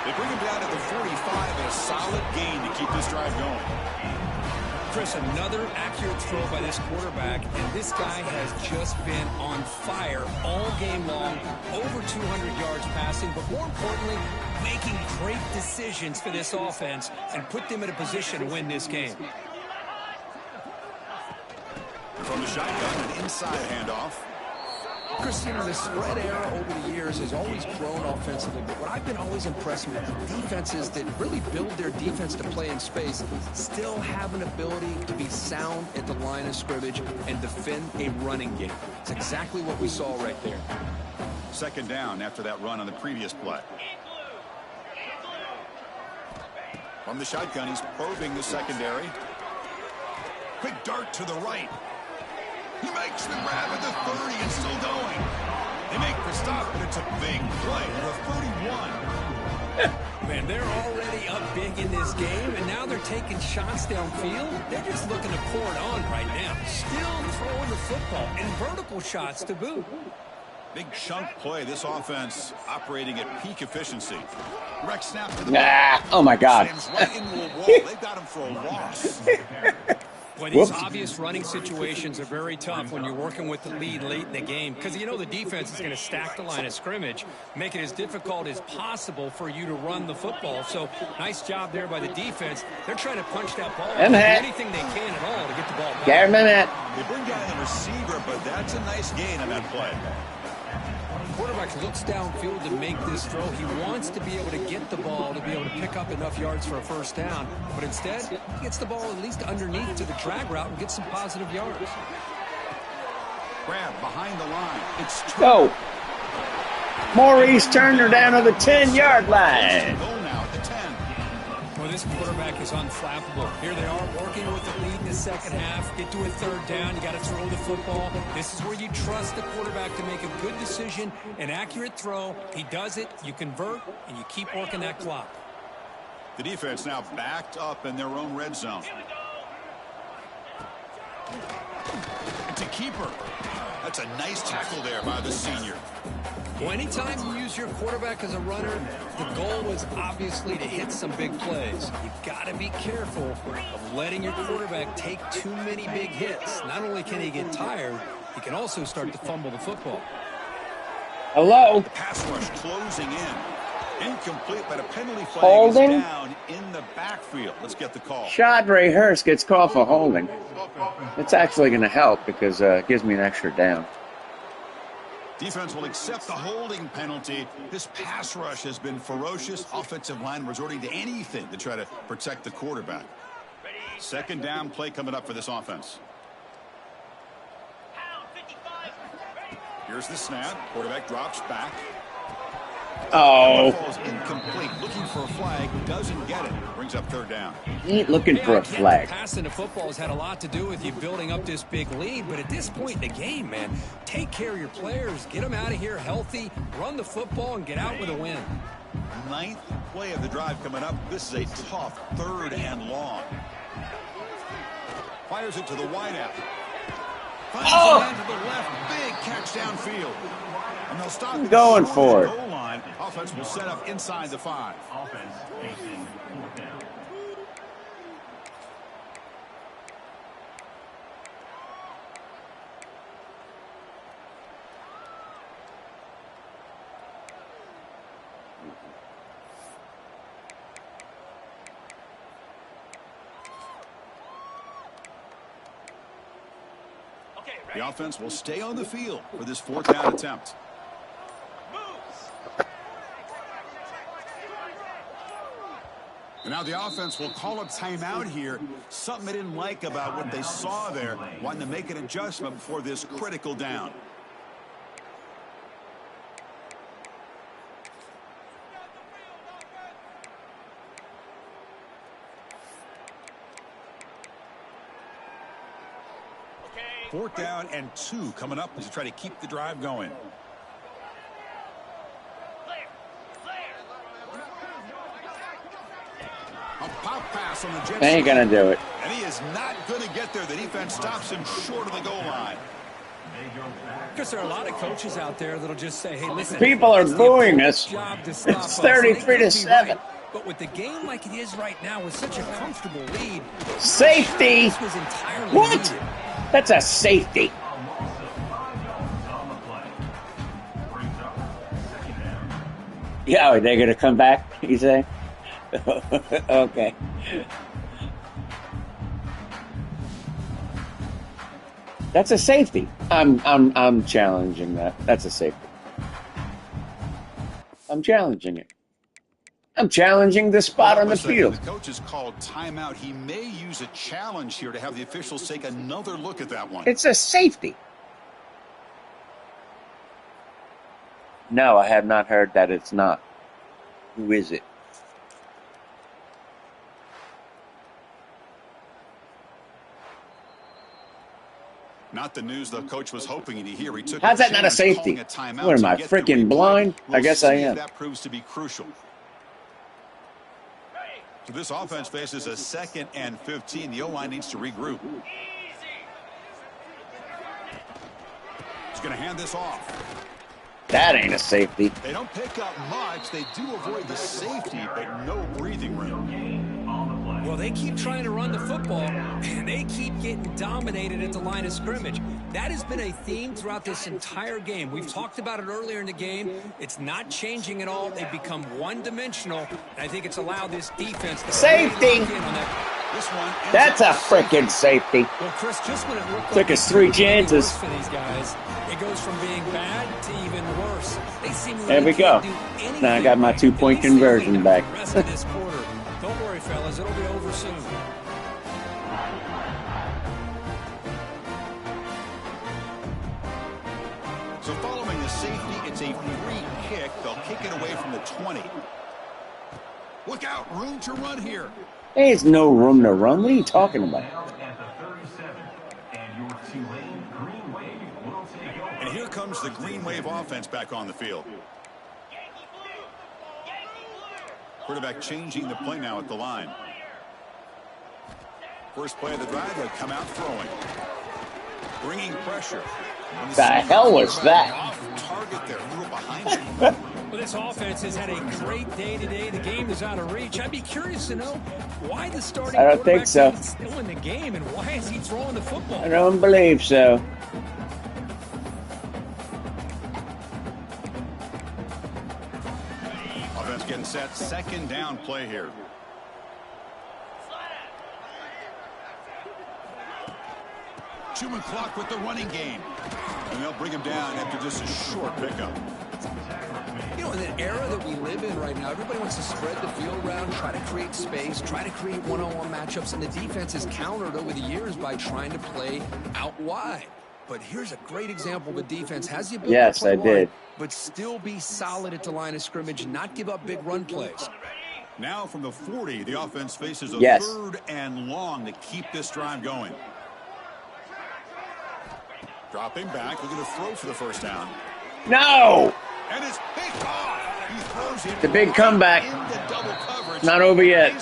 They bring him down at the 45 and a solid gain to keep this drive going. Chris, another accurate throw by this quarterback, and this guy has just been on fire all game long, over 200 yards passing, but more importantly, making great decisions for this offense and put them in a position to win this game. From the shotgun, an inside handoff. Chris, you know, the spread era over the years has always grown offensively, but what I've been always impressed with, defenses that really build their defense to play in space still have an ability to be sound at the line of scrimmage and defend a running game. It's exactly what we saw right there. Second down after that run on the previous play. From the shotgun, he's probing the secondary. Quick dart to the right. He makes the grab at the 30 and still going. They make the stop, but it's a big play. The 31. Man, they're already up big in this game, and now they're taking shots downfield. They're just looking to pour it on right now. Still throwing the football, and vertical shots to boot. Big chunk play. This offense operating at peak efficiency. Direct snap to the oh, my God. Slams right into a wall. They've got him for a loss. Well, these obvious running situations are very tough when you're working with the lead late in the game because you know the defense is going to stack the line of scrimmage, make it as difficult as possible for you to run the football. So, nice job there by the defense. They're trying to punch that ball out, do anything they can at all to get the ball back. They bring down the receiver, but that's a nice gain on that play. Quarterback looks downfield to make this throw. He wants to be able to get the ball to be able to pick up enough yards for a first down. But instead, he gets the ball at least underneath to the drag route and gets some positive yards. Grab behind the line. It's Go. Maurice Turner down to the 10-yard line. Goal now at the 10. Well, this quarterback is unflappable. Here they are working with the lead in the second half. Get to a third down. You got to throw the football. This is where you trust the quarterback to make a good decision, an accurate throw. He does it. You convert, and you keep working that clock. The defense now backed up in their own red zone. It's a keeper. That's a nice tackle there by the senior. Well, anytime you use your quarterback as a runner, the goal is obviously to hit some big plays. You've got to be careful of letting your quarterback take too many big hits. Not only can he get tired, he can also start to fumble the football. Hello. Pass rush closing in. Incomplete, but a penalty flag Holding? is down in the backfield. Let's get the call. Shadray Hurst gets called for holding. It's actually going to help because it gives me an extra down. Defense will accept the holding penalty. This pass rush has been ferocious. Offensive line resorting to anything to try to protect the quarterback. Second down play coming up for this offense. Here's the snap. Quarterback drops back. Oh. Ball's incomplete. Looking for a flag. Doesn't get it. Brings up third down. He ain't looking for a flag. Passing the football has had a lot to do with you building up this big lead, but at this point in the game, man, take care of your players, get them out of here healthy, run the football, and get out with a win. Ninth play of the drive coming up. This is a tough third and long. Fires it to the wideout. Finds a man to the left. Big catch downfield. And they'll stop I'm going for it. Goal line. Offense will set up inside the 5. Offense facing 4th down. The offense will stay on the field for this 4th down attempt. And now the offense will call a timeout here. Something they didn't like about what they saw there. Wanting to make an adjustment before this critical down. Fourth down and 2 coming up as you try to keep the drive going. A pop pass on the Jets. They ain't gonna do it. And he is not going to get there. The defense stops him short of the goal line. Because there are a lot of coaches out there that'll just say, hey, listen. People are booing us. It's 33-7. But with the game like it is right now, with such a comfortable lead, Safety. this was entirely What? needed. That's a safety. Yeah, are they gonna come back? You say? Okay. That's a safety. I'm challenging that. That's a safety. I'm challenging it. I'm challenging the spot on the field. The coach has called timeout. He may use a challenge here to have the officials take another look at that one. It's a safety. No, I have not heard that it's not. Who is it? Not the news the coach was hoping to hear. He took How's that not a safety? What am I, freaking blind? I guess I am. That proves to be crucial. So this offense faces a 2nd and 15. The O-line needs to regroup. He's going to hand this off. That ain't a safety. They don't pick up much. They do avoid the safety, but no breathing room. Well, they keep trying to run the football, and they keep getting dominated at the line of scrimmage. That has been a theme throughout this entire game. We've talked about it earlier in the game. It's not changing at all. They've become one-dimensional, and I think it's allowed this defense to Safety! really lock in on that. This one That's a freaking safety. Well, Chris, just when it looked Took like us it 3 couldn't get any chances. worse for these guys, it goes from being bad to even worse. They seemingly There we go. can't do anything Now I got my right. 2-point At least they only conversion have back. the rest of this quarter. Don't worry, fellas. It'll be over soon. So following the safety, it's a free kick. They'll kick it away from the 20. Look out, room to run here. There's no room to run. What are you talking about? At the 37, and your Tulane Green Wave will take over. And here comes the Green Wave offense back on the field. Quarterback changing the play now at the line. First play of the drive, they'll come out throwing. Bringing pressure. The hell was that? Off target there, threw behind him. Well, this offense has had a great day today. The game is out of reach. I'd be curious to know why the starting I don't think quarterback so. is still in the game, and why is he throwing the football? I don't believe so. Offense getting set, second down play here. Chewing clock with the running game. And they'll bring him down after just a short pickup. You know, in the era that we live in right now, everybody wants to spread the field around, try to create space, try to create one-on-one matchups, and the defense has countered over the years by trying to play out wide. But here's a great example of a defense has the ability to play wide, but still be solid at the line of scrimmage, not give up big run plays. Now from the 40, the offense faces a third and long to keep this drive going. Dropping back, looking to throw for the first down. No! And it's picked off. He throws it the big comeback. into double coverage. Not over yet.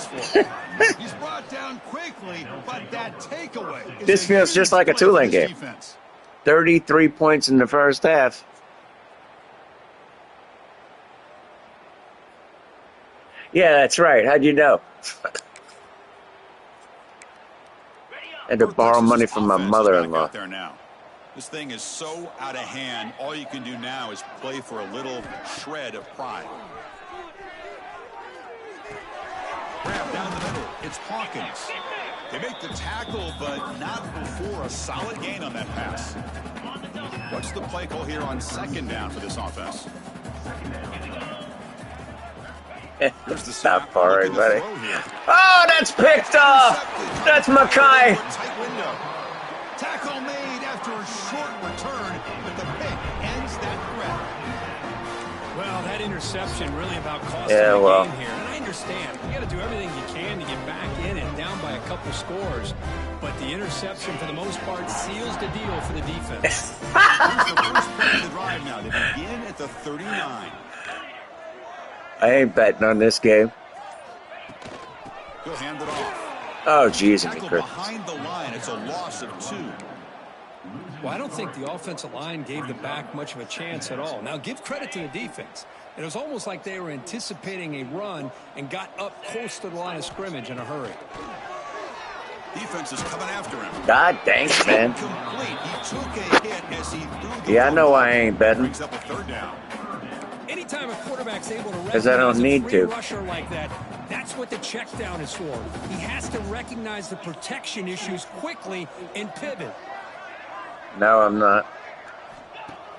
He's brought down quickly, but that takeaway. This feels just like a Tulane game. Defense. 33 points in the first half. Yeah, that's right. How'd you know? I had to borrow money from my mother-in-law. This thing is so out of hand, all you can do now is play for a little shred of pride. Grab down the middle. It's Hawkins. They make the tackle, but not before a solid gain on that pass. What's the play call here on second down for this offense? It's not far, everybody. Oh, that's picked off. That's Mackay. Tight window. Tackle made after a short return, but the pick ends that threat. Well, that interception really about costing the game here. And I understand. You got to do everything you can to get back in and down by a couple scores. But the interception, for the most part, seals the deal for the defense. Here's the first play of the drive now. They begin at the 39. I ain't betting on this game. He'll hand it off. Oh, jeez, behind the line, it's a loss of 2. Well, I don't think the offensive line gave the back much of a chance at all. Now, give credit to the defense. It was almost like they were anticipating a run and got up close to the line of scrimmage in a hurry. Defense is coming after him. God dang, man. He took a hit as he threw the yeah, I know I ain't betting. Brings up a third down. Anytime a quarterback's able to recognize I don't need to. Rusher like that, that's what the check down is for. He has to recognize the protection issues quickly and pivot. No, I'm not.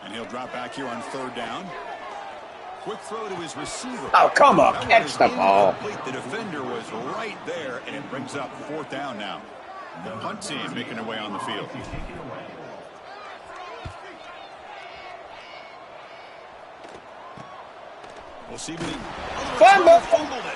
And he'll drop back here on third down. Quick throw to his receiver. Oh, come on, catch the ball. The defender was right there, and it brings up fourth down now. The punt team making their way on the field. We'll see what he... Fumble!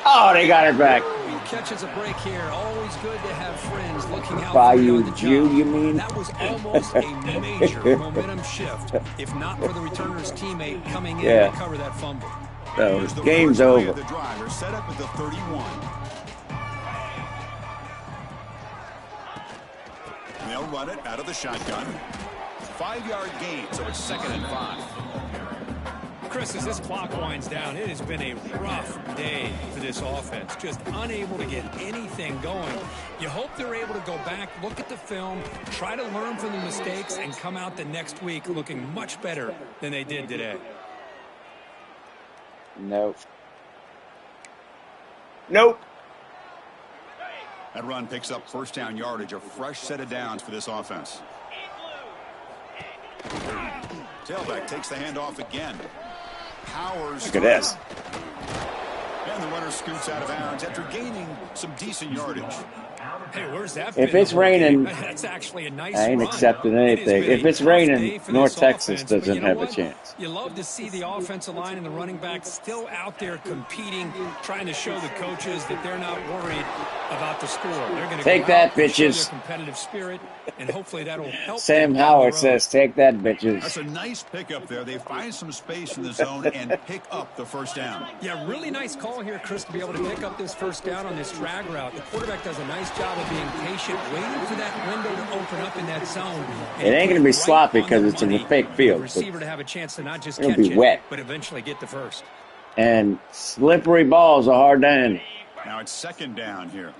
Oh, they got it back. Catches a break here. Always good to have friends looking out for you on the job. You mean? That was almost a major momentum shift, if not for the returner's teammate coming in to recover that fumble. So, game's over. The driver set up at the 31. And they'll run it out of the shotgun. 5-yard gain, so it's 2nd and 5. Chris, as this clock winds down, it has been a rough day for this offense. Just unable to get anything going. You hope they're able to go back, look at the film, try to learn from the mistakes, and come out the next week looking much better than they did today. Nope. Nope. That run picks up first down yardage, a fresh set of downs for this offense. Tailback takes the handoff again. Powers. Look at this. And the runner scoots out of bounds after gaining some decent yardage. Hey, where's that? If it's raining, that's actually a nice I ain't run. accepting anything. If it's raining, North Texas doesn't have a chance. You love to see the offensive line and the running back still out there competing, trying to show the coaches that they're not worried about the score. They're going to take that, bitches. Their competitive spirit, and hopefully that'll help. Sam Howard says, "Take that, bitches." That's a nice pickup there. They find some space in the zone and pick up the first down. Yeah, really nice call here, Chris, to be able to pick up this first down on this drag route. The quarterback does a nice job of being patient, waiting for that window to open up in that zone. It ain't going to be sloppy because it's in a fake field. The receiver to have a chance to not just it'll catch be wet, but eventually get the first. And slippery balls are hard to handle. Now it's 2nd down here.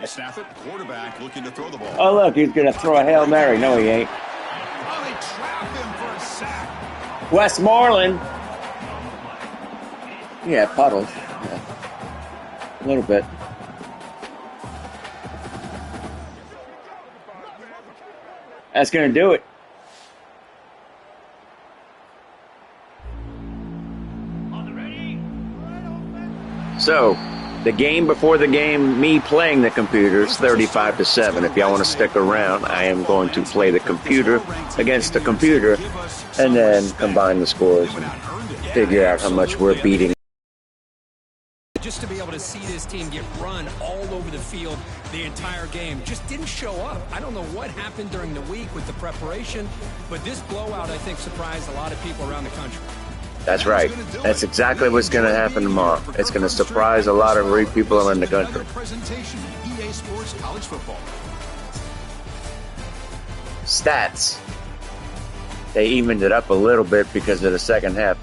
They snap it. Quarterback looking to throw the ball. Oh, look, he's going to throw a Hail Mary. No, he ain't. Oh, they trap him for a sack. Westmoreland. Yeah, puddles. Yeah. A little bit. That's going to do it. So, the game before the game, me playing the computer is 35-7. If y'all want to stick around, I am going to play the computer against the computer and then combine the scores and figure out how much we're beating. Just to be able to see this team get run all over the field the entire game just didn't show up. I don't know what happened during the week with the preparation, but this blowout, I think, surprised a lot of people around the country. That's right. That's exactly what's going to happen tomorrow. It's going to surprise a lot of people around the country. Presentation, EA Sports College Football. Stats. They evened it up a little bit because of the second half.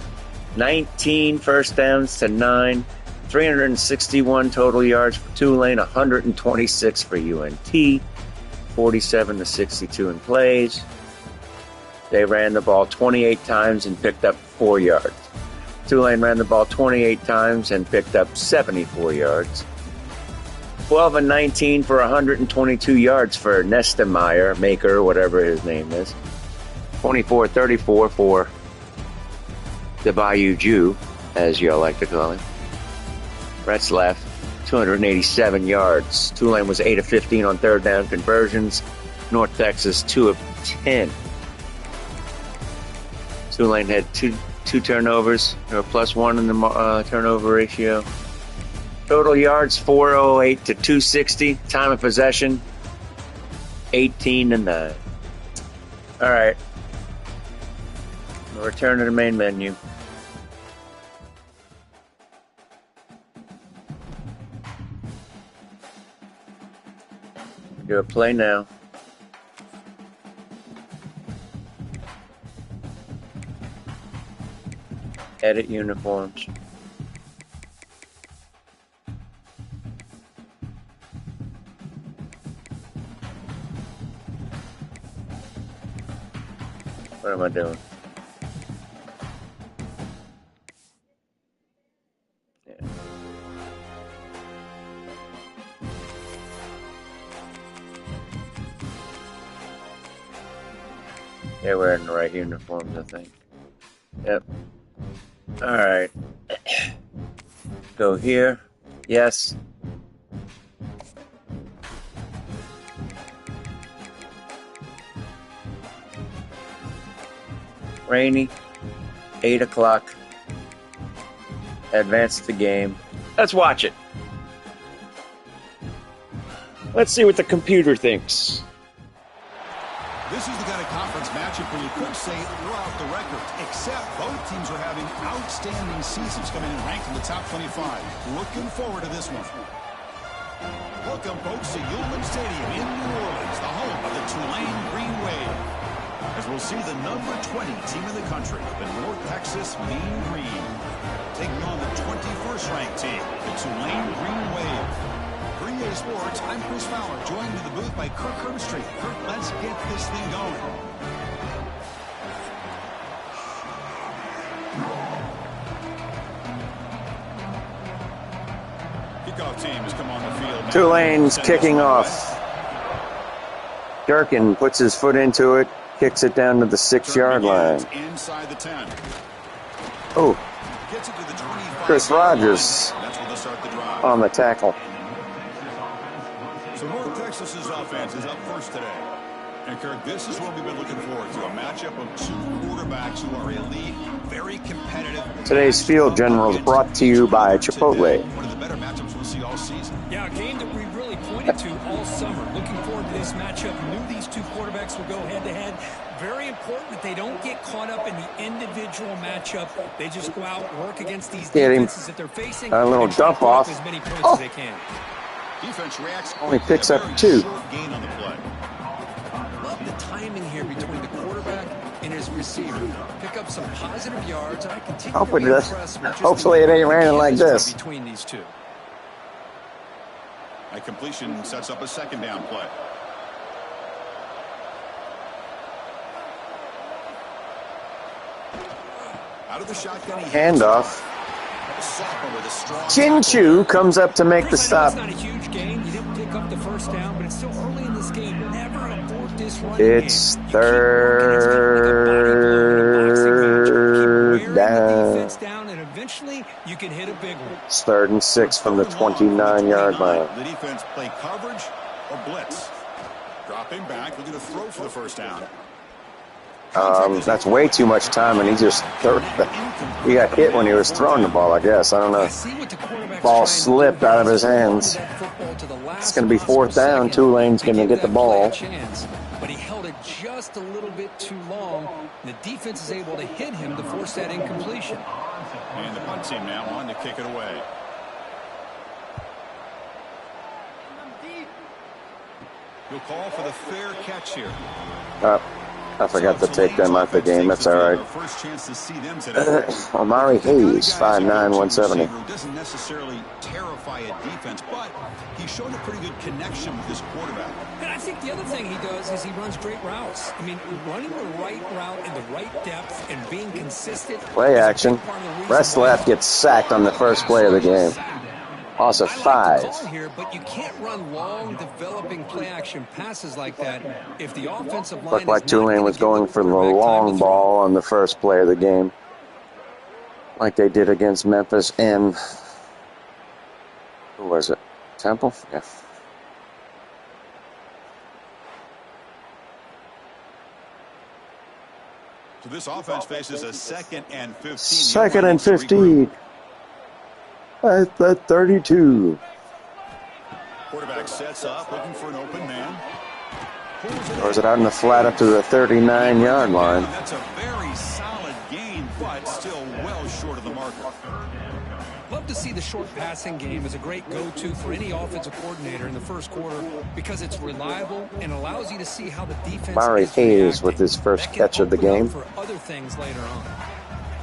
19 first downs to 9. 361 total yards for Tulane, 126 for UNT, 47 to 62 in plays. They ran the ball 28 times and picked up 4 yards. Tulane ran the ball 28 times and picked up 74 yards. 12 and 19 for 122 yards for Nestemeyer, Maker, whatever his name is. 24-34 for the Bayou Jew, as y'all like to call him. Retzlaff, 287 yards. Tulane was 8 of 15 on third down conversions. North Texas, 2 of 10. Tulane had two turnovers. They were +1 in the turnover ratio. Total yards, 408 to 260. Time of possession, 18 to 9. All right. We'll return to the main menu. Do a play now. Edit uniforms. What am I doing? Yeah. They're wearing the right uniforms, I think. Yep. Alright. Go here. Yes. Rainy. 8 o'clock. Advance the game. Let's watch it. Let's see what the computer thinks. This is the kind of conference matchup where you could say throughout the records, except both teams are having outstanding seasons, coming in ranked in the top 25. Looking forward to this one. Welcome, folks, to Tulane Stadium in New Orleans, the home of the Tulane Green Wave. As we'll see the number 20 team in the country, the North Texas Mean Green, taking on the 21st ranked team, the Tulane Green Wave. For EA Sports, I'm Chris Fowler, joined in the booth by Kirk Herbstreit. Kirk, let's get this thing going. Kickoff teams come on the field. Tulane's kicking off. Durkin puts his foot into it, kicks it down to the 6-yard line. Inside the 10. Oh, Gets it to the 25. Chris Rogers That's where they'll start the drive. on the tackle. So North Texas's offense is up first today. And Kirk, this is what we've been looking forward to, a matchup of two quarterbacks who are elite, very competitive. Today's Field General is brought to you by Chipotle. One of the better matchups we'll see all season. Yeah, a game that we really pointed to all summer. Looking forward to this matchup. Knew these two quarterbacks would go head-to-head. Very important that they don't get caught up in the individual matchup. They just go out, work against these defenses that they're facing. A little and try to dump put up off. as many points Oh. as they can. Defense reacts Only picks with up a very 2. short gain on the play. Love the timing here between the quarterback and his receiver. Pick up some positive yards. I continue to Hopefully be it- impressed with just hopefully it ain't raining like chemistry this. between these two. A completion sets up a second down play. Out of the shotgun, he Handoff. Sophomore with a strong Chin-Chu comes up to make the Chris, I know stop. it's not a huge gain. You didn't pick up the first down, but it's still early in this game. Never abort this running It's game. You keep working, it's kind of like a bodybuilding, third boxing match. You keep wearing the defense down. down, and eventually you can hit a big one. It's 3rd and 6 from the 29-yard line. The defense play coverage or blitz. Dropping back, looking to throw for the first down. That's way too much time, and he just he got hit when he was throwing the ball, I guess. I don't know. Ball slipped out of his hands. It's going to be 4th down. Tulane's going to get the ball. But he held it just a little bit too long. The defense is able to hit him to force that incompletion. And the punt team now on to kick it away. He'll call for the fair catch here. I forgot to take them out the game. That's all right. First chance to see them today. Amari Hayes, 5'9", 170. Doesn't necessarily terrify a defense, but he's shown a pretty good connection with his quarterback. And I think the other thing he does is he runs great routes. I mean, running the right route in the right depth and being consistent. Play action. Retzlaff gets sacked on the first play of the game. Loss of 5. Here, but you can't run long, developing play-action passes like that if the offensive line Looked like Tulane was going for the long ball on the first play of the game, like they did against Memphis and who was it? Temple? Yeah. So this offense faces a 2nd and 15. 2nd and 15. At the 32. Quarterback sets up, looking for an open man. Or is it out in the flat up to the 39-yard line? That's a very solid gain, but still well short of the marker. Love to see the short passing game as a great go-to for any offensive coordinator in the first quarter because it's reliable and allows you to see how the defense Amari is Hayes reacting. with his first That can catch of the open up game. for other things later on.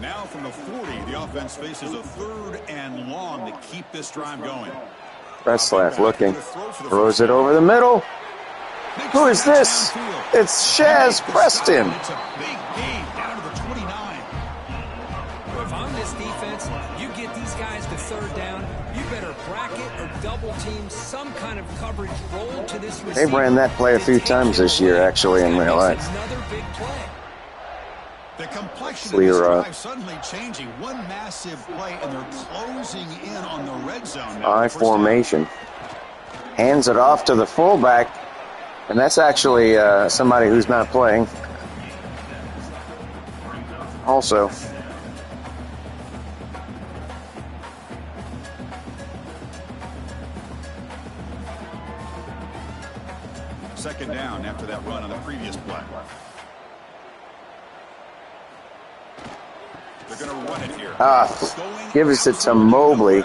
Now from the 40, the offense faces a 3rd and long to keep this drive going. Retzlaff looking. Throws it over the middle. Who is this? It's Shaz Preston. It's a big gain down to the 29. If I'm this defense, you get these guys to 3rd down, you better bracket or double team some kind of coverage roll to this receiver. They ran that play a few times this year, actually, in real life. Another big play. The complexion of this drive suddenly changing. One massive play, and they're closing in on the red zone now. I formation. Hands it off to the fullback, and that's actually somebody who's not playing. Also. Second down after that run on the previous play. They're going to run it here. Gives it to Mobley.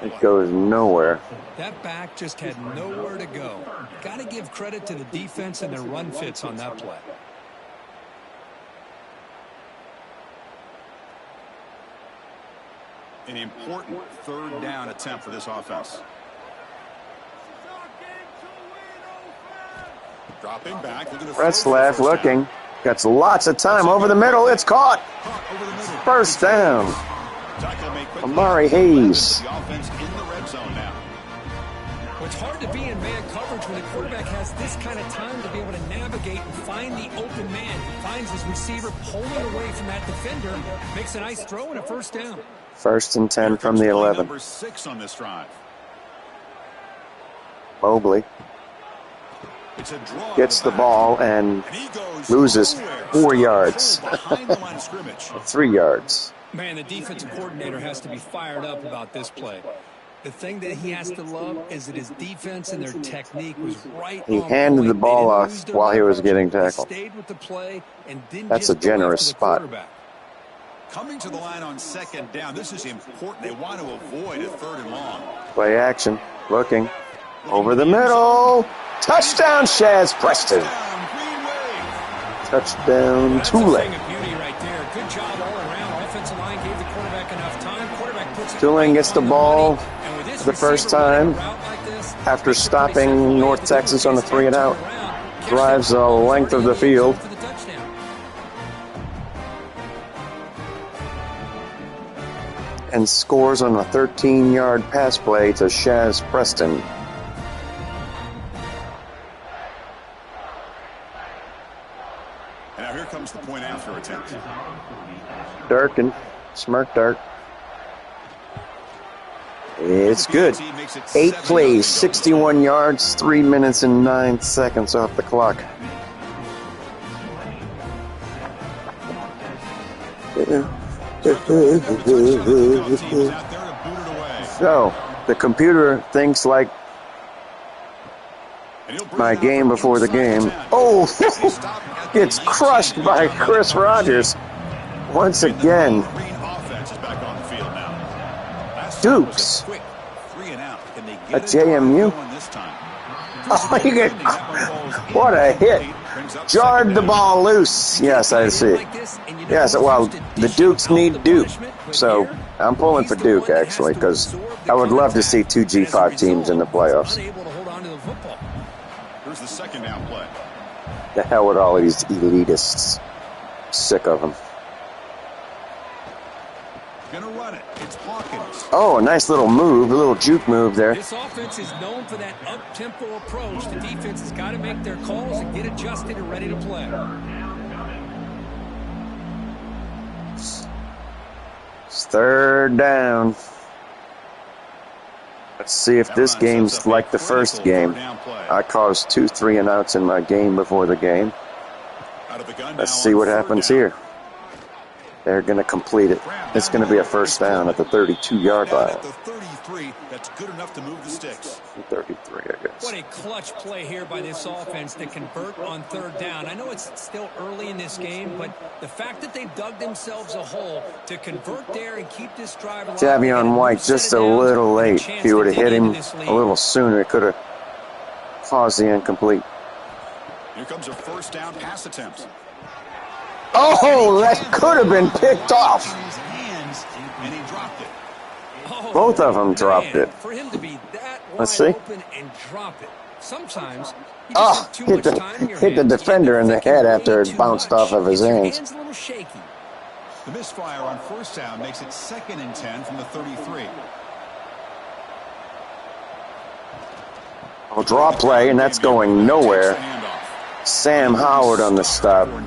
It goes nowhere. That back just had nowhere to go. Got to give credit to the defense and their run fits on that play. An important 3rd down attempt for this offense. Dropping back. Retzlaff looking. Gets lots of time over the middle. It's caught. First down. Amari Hayes. It's hard to be in man coverage when the quarterback has this kind of time to be able to navigate and find the open man. He finds his receiver pulling away from that defender. Makes a nice throw and a 1st down. 1st and 10 from the 11. Number 6 on this drive. Mobley gets the ball and loses 4 yards. 3 yards. Man, the defensive coordinator has to be fired up about this play. The thing that he has to love is that his defense and their technique was right on. He handed the ball off while he was getting tackled. Stayed with the play and didn't That's a just go generous after the spot. quarterback. Coming to the line on 2nd down. This is important. They want to avoid a 3rd and long. Play action. Looking. Over the middle. Touchdown, Shaz Preston. Touchdown, Tulane. Good job all around. Offensive line gave the quarterback enough time. Quarterback puts it Tulane gets the ball for the first time after stopping North Texas on a 3 and out. Drives the length of the field. And scores on a 13-yard pass play to Shaz Preston. attempt. Durkin, Smirk Dark. It's good. 8 plays, 61 yards, 3 minutes and 9 seconds off the clock. So, the computer thinks like my game before the game. Oh, gets crushed by Chris Rogers once again. Dukes. A JMU. Oh, you get, what a hit. Jarred the ball loose. Yes, I see. Yes, well, the Dukes need Duke. So I'm pulling for Duke, actually, because I would love to see 2 G5 teams in the playoffs. Here's the second down play. The hell with all these elitists. Sick of them. Gonna run it. It's Hawkins. Oh, a nice little move, a little juke move there. This offense is known for that up-tempo approach. The defense has got to make their calls and get adjusted and ready to play. It's 3rd down. Let's see if this game's like the first game. I caused 2 3-and-outs in my game before the game. Let's see what happens here. They're going to complete it. It's going to be a first down at the 32-yard line. At the 33, that's good enough to move the sticks. 33, I guess. What a clutch play here by this offense to convert on 3rd down. I know it's still early in this game, but the fact that they've dug themselves a hole to convert there and keep this drive alive. Javion White just a little late. If he would have hit him a little sooner, it could have caused the incomplete. Here comes a first down pass attempt. Oh, that could have been picked off. And he dropped it. Oh, Both of them dropped it. For him to be that Let's wide see. open and drop it. Sometimes you just Oh, have too much time in your hit the hands. defender in the head after it bounced off of his Your hands. hands a little shaky. The misfire on first down makes it 2nd and 10 from the 33. Oh, draw play, and that's going nowhere. Sam Howard on the stop. That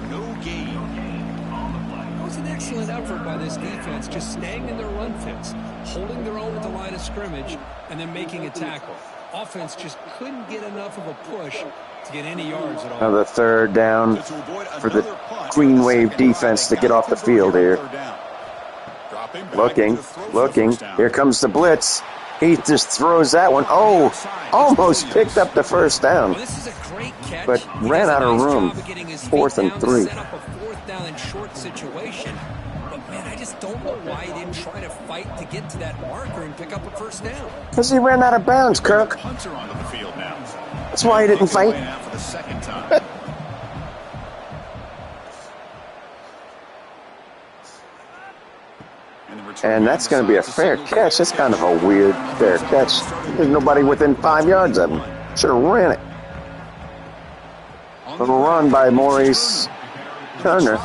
was an excellent effort by this defense, just staying in their run fits, holding their own at the line of scrimmage, and then making a tackle. Offense just couldn't get enough of a push to get any yards at all. Another 3rd down for the Green Wave defense to get off the field here. Looking. Here comes the blitz. He just throws that one. Oh, almost picked up the first down. Well, this is a great catch. But He ran does a out of nice room. job of getting his feet 4th and down 3. to set up a 4th down and short situation. But man, I just don't know why he didn't try to fight to get to that marker and pick up a first down. Because he ran out of bounds, Kirk. Punter onto the field now. That's why he didn't fight. For the second time. And that's going to be a fair catch. That's kind of a weird fair catch. There's nobody within 5 yards of him. Should have ran it. Little run by Maurice Turner.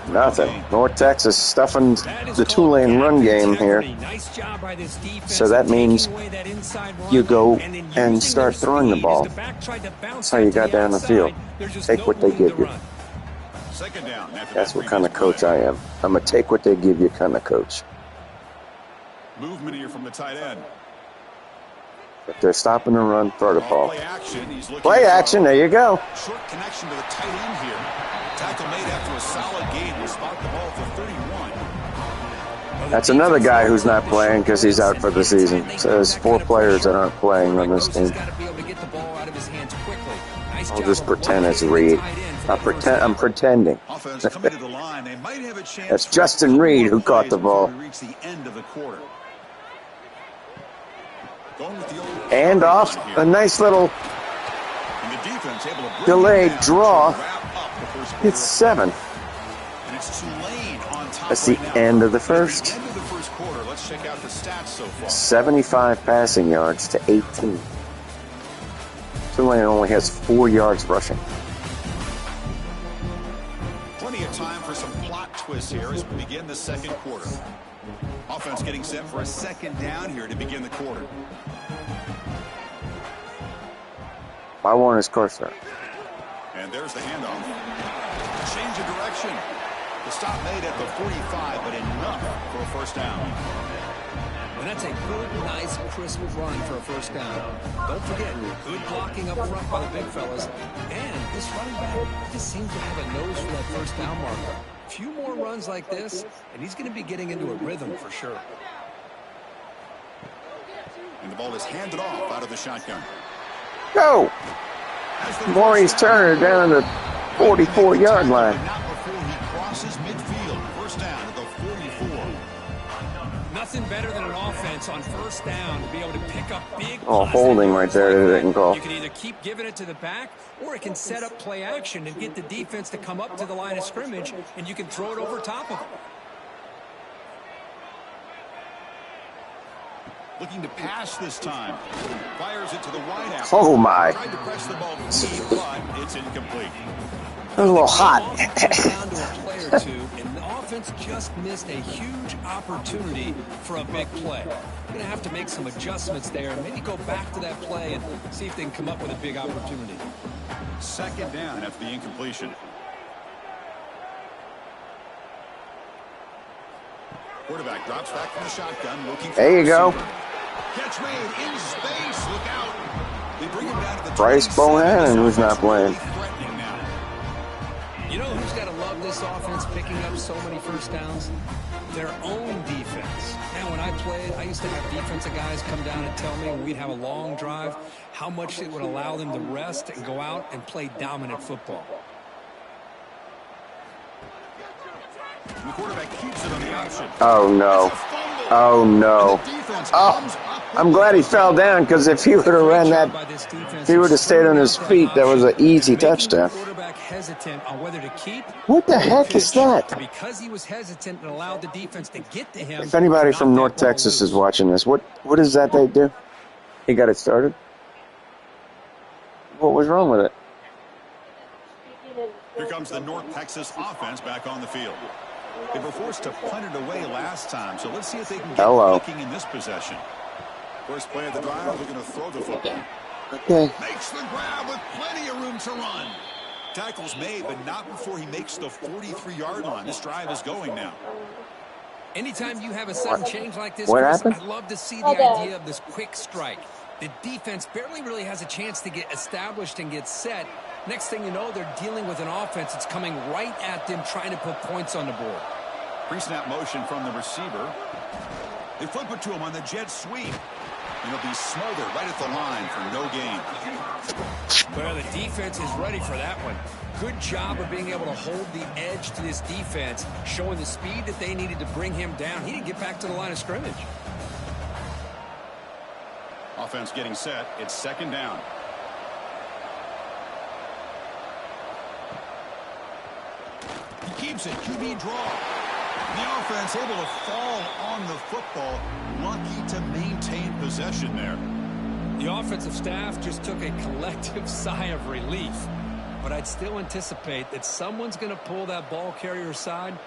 Nothing. North Texas stuffing the Tulane run game here. So that means you go and start throwing the ball. That's how you got down the field. Take what they give you. That's what kind of coach I am. I'm a take what they give you kind of coach. Movement here from the tight end. If they're stopping the run, throw the ball. Play action, there you go. Short connection to the tight end here. Tackle made after a solid gain. Will spot the ball for 31. That's another guy who's not playing because he's out for the season. So there's 4 players that aren't playing on this team. I'll just pretend it's Reed. I'm pretending. That's Justin Reed who caught the ball. And off a nice little delayed draw. It's 7. That's the end of the first. 75 passing yards to 18. Tulane only has 4 yards rushing. Plenty of time for some plot twists here as we begin the second quarter. Offense getting set for a second down here to begin the quarter. I want his cursor. And there's the handoff. Change of direction. The stop made at the 45, but enough for a first down. And that's a good, nice, crisp run for a first down. Don't forget, good blocking up front by the big fellas. And this running back just seems to have a nose for that first down marker. A few more runs like this, and he's going to be getting into a rhythm for sure. And the ball is handed off out of the shotgun. Go! Maurice Turner down the 44-yard line. Not before he crosses midfield. First down at the 44. Nothing better than an offense on first down to be able to pick up big. Oh, holding right there that they can call. You can either keep giving it to the back, or it can set up play action and get the defense to come up to the line of scrimmage, and you can throw it over top of them. Looking to pass this time. Fires it to the wide out. Oh, my. Tried to press the ball deep, but it's incomplete. That was a little hot. Down to a play or two, and the offense just missed a huge opportunity for a big play. Going to have to make some adjustments there and maybe go back to that play and see if they can come up with a big opportunity. Second down after the incompletion. Quarterback drops back from the shotgun. Looking for There you go. Catch made in space. Look out. They bring him down to the Bryce 27. Bohannon, who's not playing. Threatening now. You know who's got to love this offense picking up so many first downs? Their own defense. Now, when I played, I used to have defensive guys come down and tell me when we'd have a long drive how much it would allow them to rest and go out and play dominant football. And the quarterback keeps it on the option. Oh, no. Oh, no. Oh, I'm glad he fell down, because if he would have ran that, if he would have stayed on his feet, that was an easy touchdown. Quarterback hesitant on whether to keep. What the heck is that? Because he was hesitant and allowed the defense to get to him. If anybody from North Texas is watching this, what is that they do? He got it started? What was wrong with it? Here comes the North Texas offense back on the field. They were forced to punt it away last time, so let's see if they can get kicking in this possession. First play of the drive, they're going to throw the football. Okay. Makes the grab with plenty of room to run. Tackle's made, but not before he makes the 43-yard line. This drive is going now. Anytime you have a sudden change like this, What Chris, happened? I love to see the idea of this quick strike. The defense barely really has a chance to get established and get set. Next thing you know, they're dealing with an offense that's coming right at them, trying to put points on the board. Pre-snap motion from the receiver. They flip it to him on the jet sweep. And he'll be smothered right at the line for no gain. Well, the defense is ready for that one. Good job of being able to hold the edge to this defense, showing the speed that they needed to bring him down. He didn't get back to the line of scrimmage. Offense getting set. It's second down. He keeps it. QB draw. The offense able to fall on the football. Lucky to maintain possession there. The offensive staff just took a collective sigh of relief. But I'd still anticipate that someone's going to pull that ball carrier aside,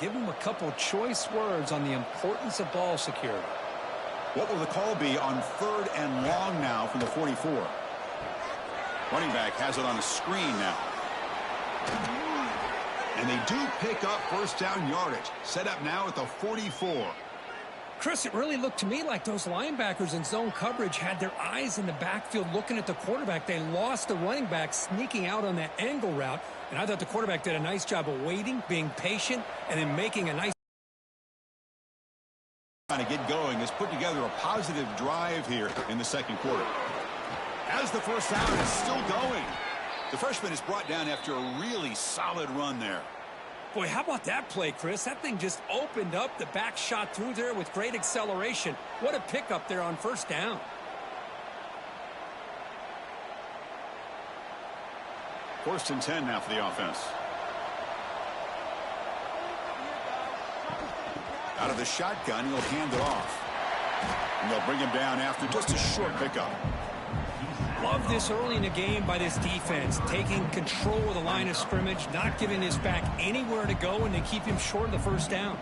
give him a couple choice words on the importance of ball security. What will the call be on third and long now from the 44? Running back has it on a screen now. And they do pick up first down yardage. Set up now at the 44. Chris, it really looked to me like those linebackers in zone coverage had their eyes in the backfield looking at the quarterback. They lost the running back sneaking out on that angle route. And I thought the quarterback did a nice job of waiting, being patient, and then making a nice trying to get going, has put together a positive drive here in the second quarter. As the first down is still going. The freshman is brought down after a really solid run there. Boy, how about that play, Chris? That thing just opened up. The back shot through there with great acceleration. What a pickup there on first down. First and 10 now for the offense. Out of the shotgun, he'll hand it off. And they'll bring him down after just a short pickup. Love this early in the game by this defense, taking control of the line of scrimmage, not giving his back anywhere to go, and they keep him short of the first down.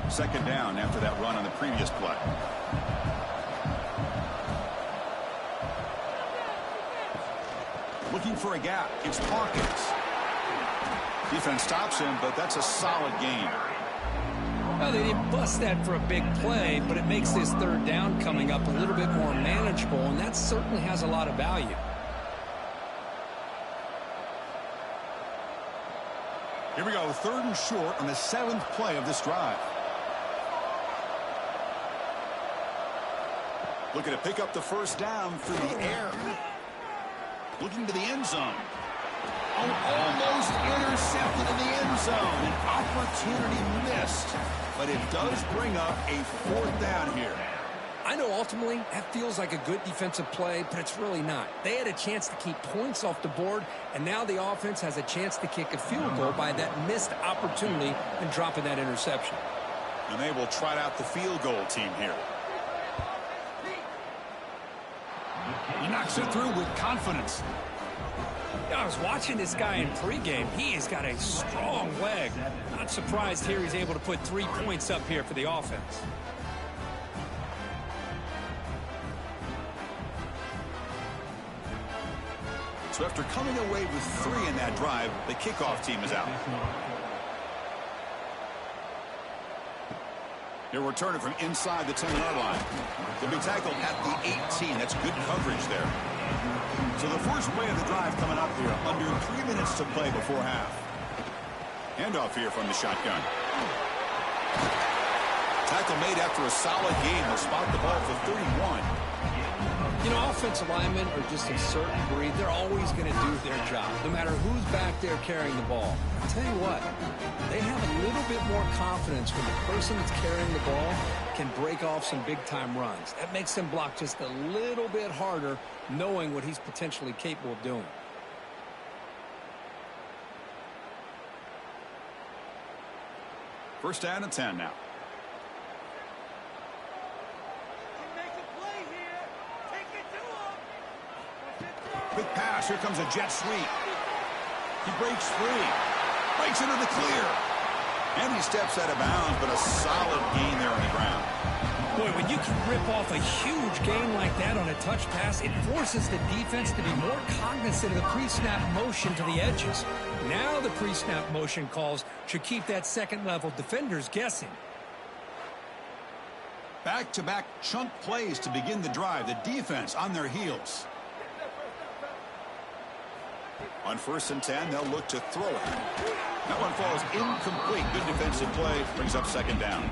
Second down after that run on the previous play. Looking for a gap. It's Hawkins. Defense stops him, but that's a solid gain. Well, they didn't bust that for a big play, but it makes this third down coming up a little bit more manageable, and that certainly has a lot of value. Here we go, 3rd and short on the 7th play of this drive. Looking to pick up the first down through the air. Looking to the end zone. Almost intercepted in the end zone. An opportunity missed. But it does bring up a 4th down here. I know ultimately that feels like a good defensive play, but it's really not. They had a chance to keep points off the board, and now the offense has a chance to kick a field goal by that missed opportunity and dropping that interception. And they will trot out the field goal team here. He knocks it through with confidence. I was watching this guy in pregame. He has got a strong leg. Not surprised here he's able to put 3 points up here for the offense. So after coming away with 3 in that drive, the kickoff team is out. They're returning from inside the 10-yard line. They'll be tackled at the 18. That's good coverage there. So the first play of the drive coming up here. Under 3 minutes to play before half. Handoff here from the shotgun. Tackle made after a solid gain. They'll spot the ball for 31. You know, offensive linemen are just a certain breed. They're always going to do their job, no matter who's back there carrying the ball. I'll tell you what, they have a little bit more confidence when the person that's carrying the ball can break off some big-time runs. That makes them block just a little bit harder, knowing what he's potentially capable of doing. First down and 10 now. Quick pass. Here comes a jet sweep. He breaks free. Breaks into the clear. And he steps out of bounds, but a solid gain there on the ground. Boy, when you can rip off a huge gain like that on a touch pass, it forces the defense to be more cognizant of the pre-snap motion to the edges. Now the pre-snap motion calls should keep that second-level defenders guessing. Back-to-back chunk plays to begin the drive. The defense on their heels. On 1st and 10, they'll look to throw it. That one falls incomplete. Good defensive play. Brings up 2nd down.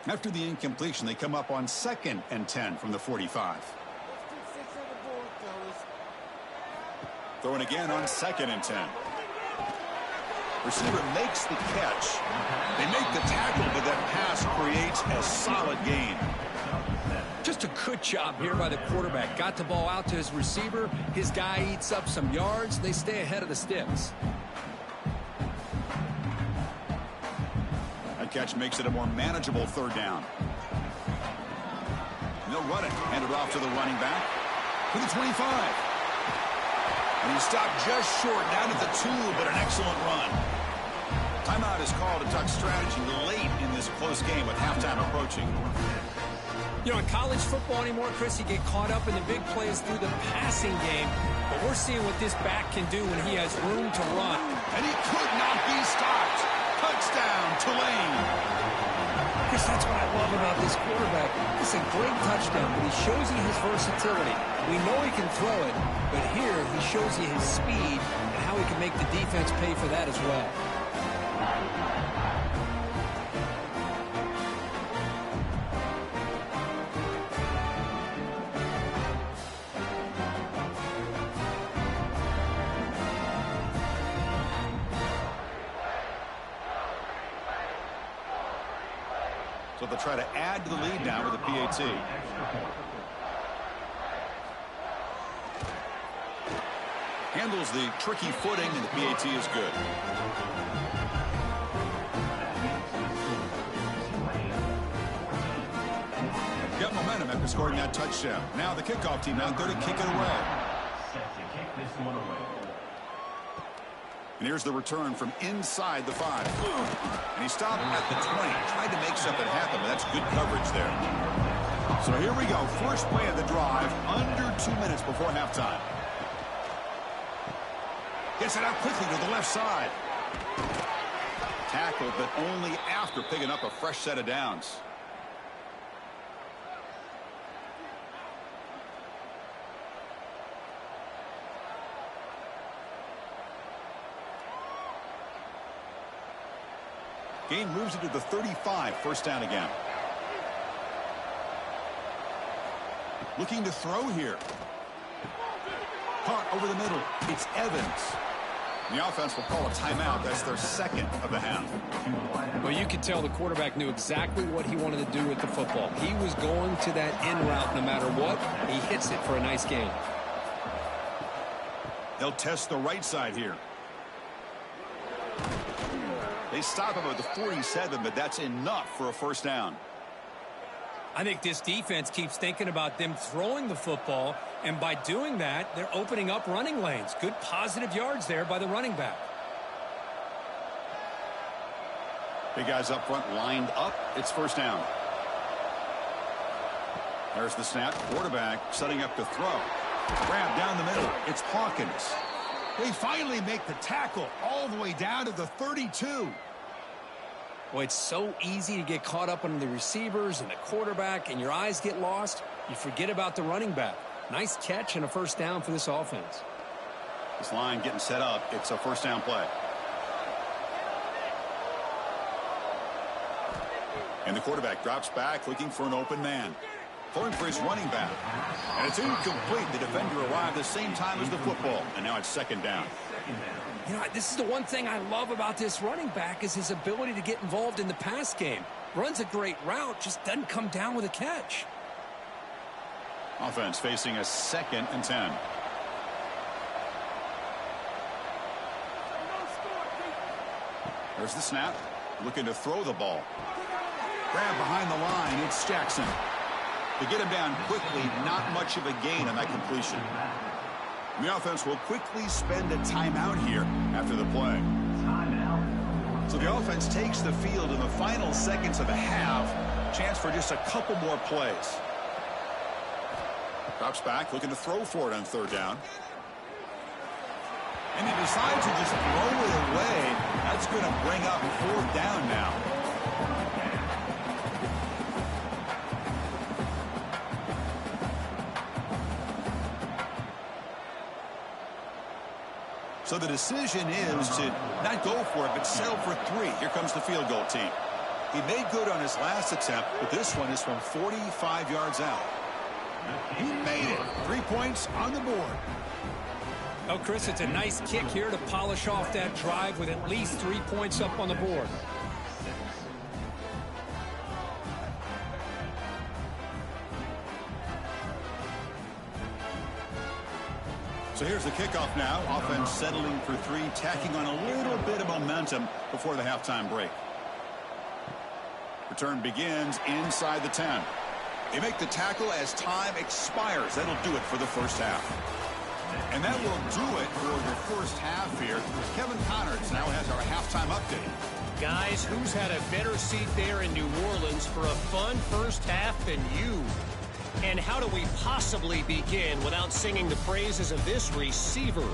After the incompletion, they come up on 2nd and 10 from the 45. Throwing again on 2nd and 10. Receiver makes the catch. They make the tackle, but that pass creates a solid gain. Just a good job here by the quarterback. Got the ball out to his receiver. His guy eats up some yards. They stay ahead of the sticks. That catch makes it a more manageable 3rd down. And they'll run it. Hand it off to the running back. To the 25. And he stopped just short, down at the 2, but an excellent run. Timeout is called to talk strategy late in this close game with halftime approaching. You know, in college football anymore, Chris, you get caught up in the big plays through the passing game. But we're seeing what this back can do when he has room to run. And he could not be stopped. Touchdown, Tulane. Chris, that's what I love about this quarterback. It's a great touchdown, but he shows you his versatility. We know he can throw it, but here he shows you his speed and how he can make the defense pay for that as well. So they'll try to add to the lead now with a PAT. Handles the tricky footing, and the PAT is good. Got momentum after scoring that touchdown. Now the kickoff team out there to kick it away. Set to kick this one away. And here's the return from inside the 5. And he stopped at the 20. Tried to make something happen, but that's good coverage there. So here we go. First play of the drive, under 2 minutes before halftime. Gets it out quickly to the left side. Tackled, but only after picking up a fresh set of downs. Gain moves it to the 35, first down again. Looking to throw here. Caught over the middle. It's Evans. The offense will call a timeout. That's their second of the half. Well, you could tell the quarterback knew exactly what he wanted to do with the football. He was going to that in route no matter what. He hits it for a nice gain. They'll test the right side here. They stop him at the 47, but that's enough for a first down. I think this defense keeps thinking about them throwing the football, and by doing that, they're opening up running lanes. Good positive yards there by the running back. Big guys up front lined up. It's first down. There's the snap. Quarterback setting up to throw. Grab down the middle. It's Hawkins. They finally make the tackle all the way down to the 32. Boy, it's so easy to get caught up on the receivers and the quarterback, and your eyes get lost. You forget about the running back. Nice catch and a first down for this offense. This line getting set up. It's a first down play. And the quarterback drops back looking for an open man. Throwing for his running back. And it's incomplete. The defender arrived the same time as the football. And now it's second down. You know, this is the one thing I love about this running back is his ability to get involved in the pass game. Runs a great route, just doesn't come down with a catch. Offense facing a 2nd and 10. There's the snap. Looking to throw the ball. Grab behind the line. It's Jackson. To get him down quickly, not much of a gain on that completion. The offense will quickly spend a timeout here after the play. So the offense takes the field in the final seconds of the half. Chance for just a couple more plays. Drops back, looking to throw for it on third down. And he decides to just throw it away. That's going to bring up fourth down now. So the decision is to not go for it, but settle for 3. Here comes the field goal team. He made good on his last attempt, but this one is from 45 yards out. He made it. 3 points on the board. Oh, Chris, it's a nice kick here to polish off that drive with at least 3 points up on the board. So here's the kickoff now. Offense settling for 3, tacking on a little bit of momentum before the halftime break. Return begins inside the 10. They make the tackle as time expires. That'll do it for the first half. And that will do it for the first half here. Kevin Connerts now has our halftime update. Guys, who's had a better seat there in New Orleans for a fun first half than you? And how do we possibly begin without singing the praises of this receiver?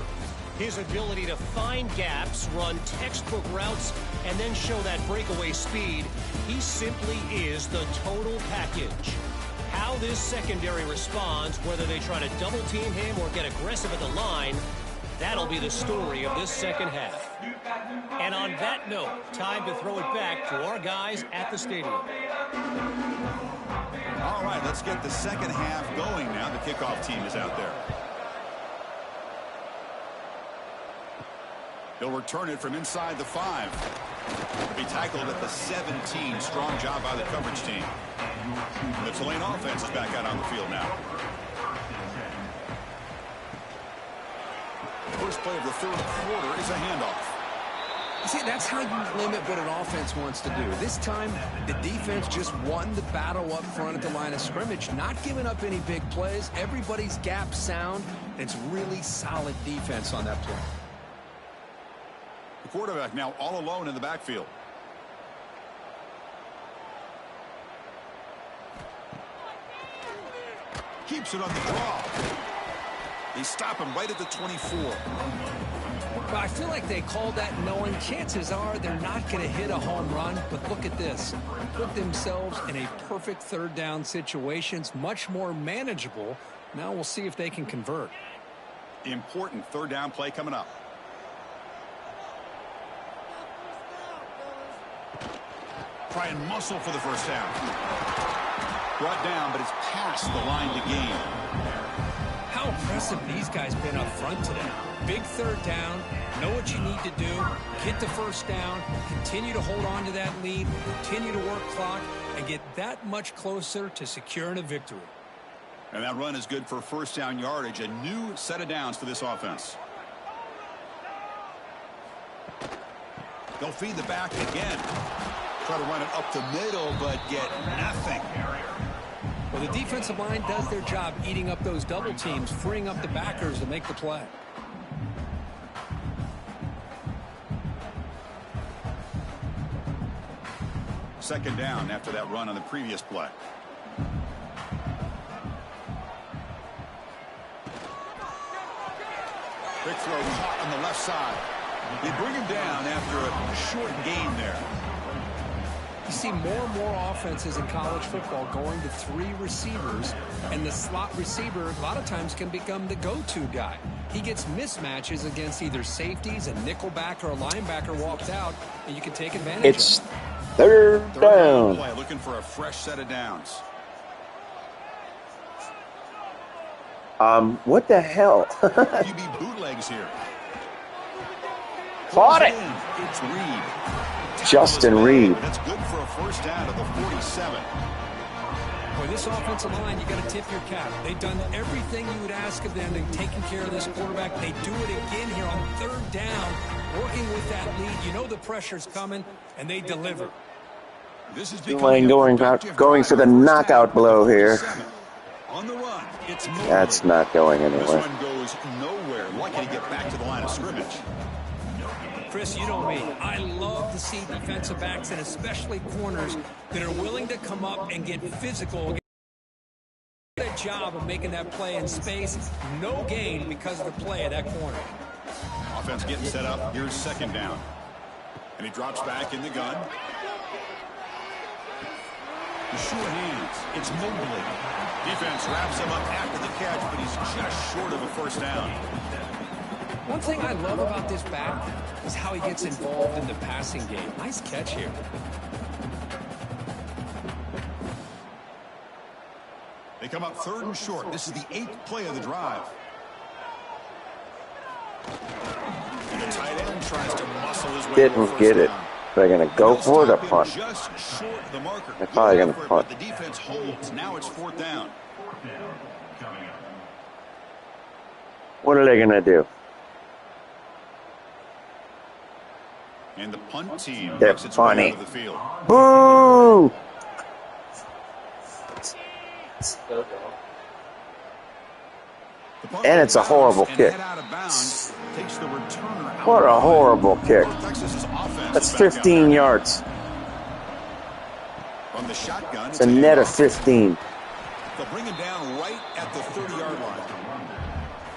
His ability to find gaps, run textbook routes, and then show that breakaway speed. He simply is the total package. How this secondary responds, whether they try to double team him or get aggressive at the line, that'll be the story of this second half. And on that note, time to throw it back to our guys at the stadium. All right, let's get the second half going now. The kickoff team is out there. They'll return it from inside the 5. To be tackled at the 17. Strong job by the coverage team. The Tulane offense is back out on the field now. First play of the third quarter is a handoff. See, that's how you limit what an offense wants to do. This time, the defense just won the battle up front at the line of scrimmage, not giving up any big plays. Everybody's gap sound. It's really solid defense on that play. quarterback now all alone in the backfield. Keeps it on the draw. They stop him right at the 24. Well, I feel like they called that knowing chances are they're not going to hit a home run. But look at this. Put themselves in a perfect third down situation. It's much more manageable. Now we'll see if they can convert. Important third down play coming up. Try and muscle for the first down. Brought down, but it's past the line to gain. How impressive these guys been up front today. Big third down, know what you need to do, get the first down, continue to hold on to that lead, continue to work clock, and get that much closer to securing a victory. And that run is good for first down yardage, a new set of downs for this offense. They'll feed the back again. Try to run it up the middle, but get nothing. Well, the defensive line does their job eating up those double teams, freeing up the backers to make the play. Second down after that run on the previous play. Quick throw caught on the left side. They bring him down after a short gain there. You see more and more offenses in college football going to 3 receivers, and the slot receiver a lot of times can become the go-to guy. He gets mismatches against either safeties, a nickelback, or a linebacker walked out, and you can take advantage It's of it. third down. Play, looking for a fresh set of downs. What the hell? QB bootlegs here. Caught it. It's Reed. Justin Reed. That's good for a first down at the 47. For this offensive line, you got to tip your cap. They've done everything you would ask of them in taking care of this quarterback. They do it again here on third down, working with that lead. You know the pressure's coming, and they deliver. This is Tulane going for the knockout blow here. On the run, it's That's not going This anywhere. one goes nowhere. Lucky to get back to the line of scrimmage. Chris, you know me. I love to see defensive backs and especially corners that are willing to come up and get physical. Get a job of making that play in space. No gain because of the play of that corner. Offense getting set up. Here's second down. And he drops back in the gun. The sure hands. It's Mobley. Defense wraps him up after the catch, but he's just short of a first down. One thing I love about this back is how he gets involved in the passing game. Nice catch here. They come up third and short. This is the 8th play of the drive. And the tight end tries to muscle his way to a Didn't first get it. down. They're going to go They'll for the stop him punt. just short of the marker. They're probably Good gonna effort, punt. but the defense holds. Now it's fourth down. Coming up. What are they going to do? And the punt team They're makes its way funny. out of the field. Boo! The punt And it's a goes horrible and kick. head out of bounds, takes the returner out What a of line. horrible kick. Texas's offense That's is back out 15 there. yards. From the shotgun, It's a net of handoff. 15. They'll bring him down right at the 30-yard line.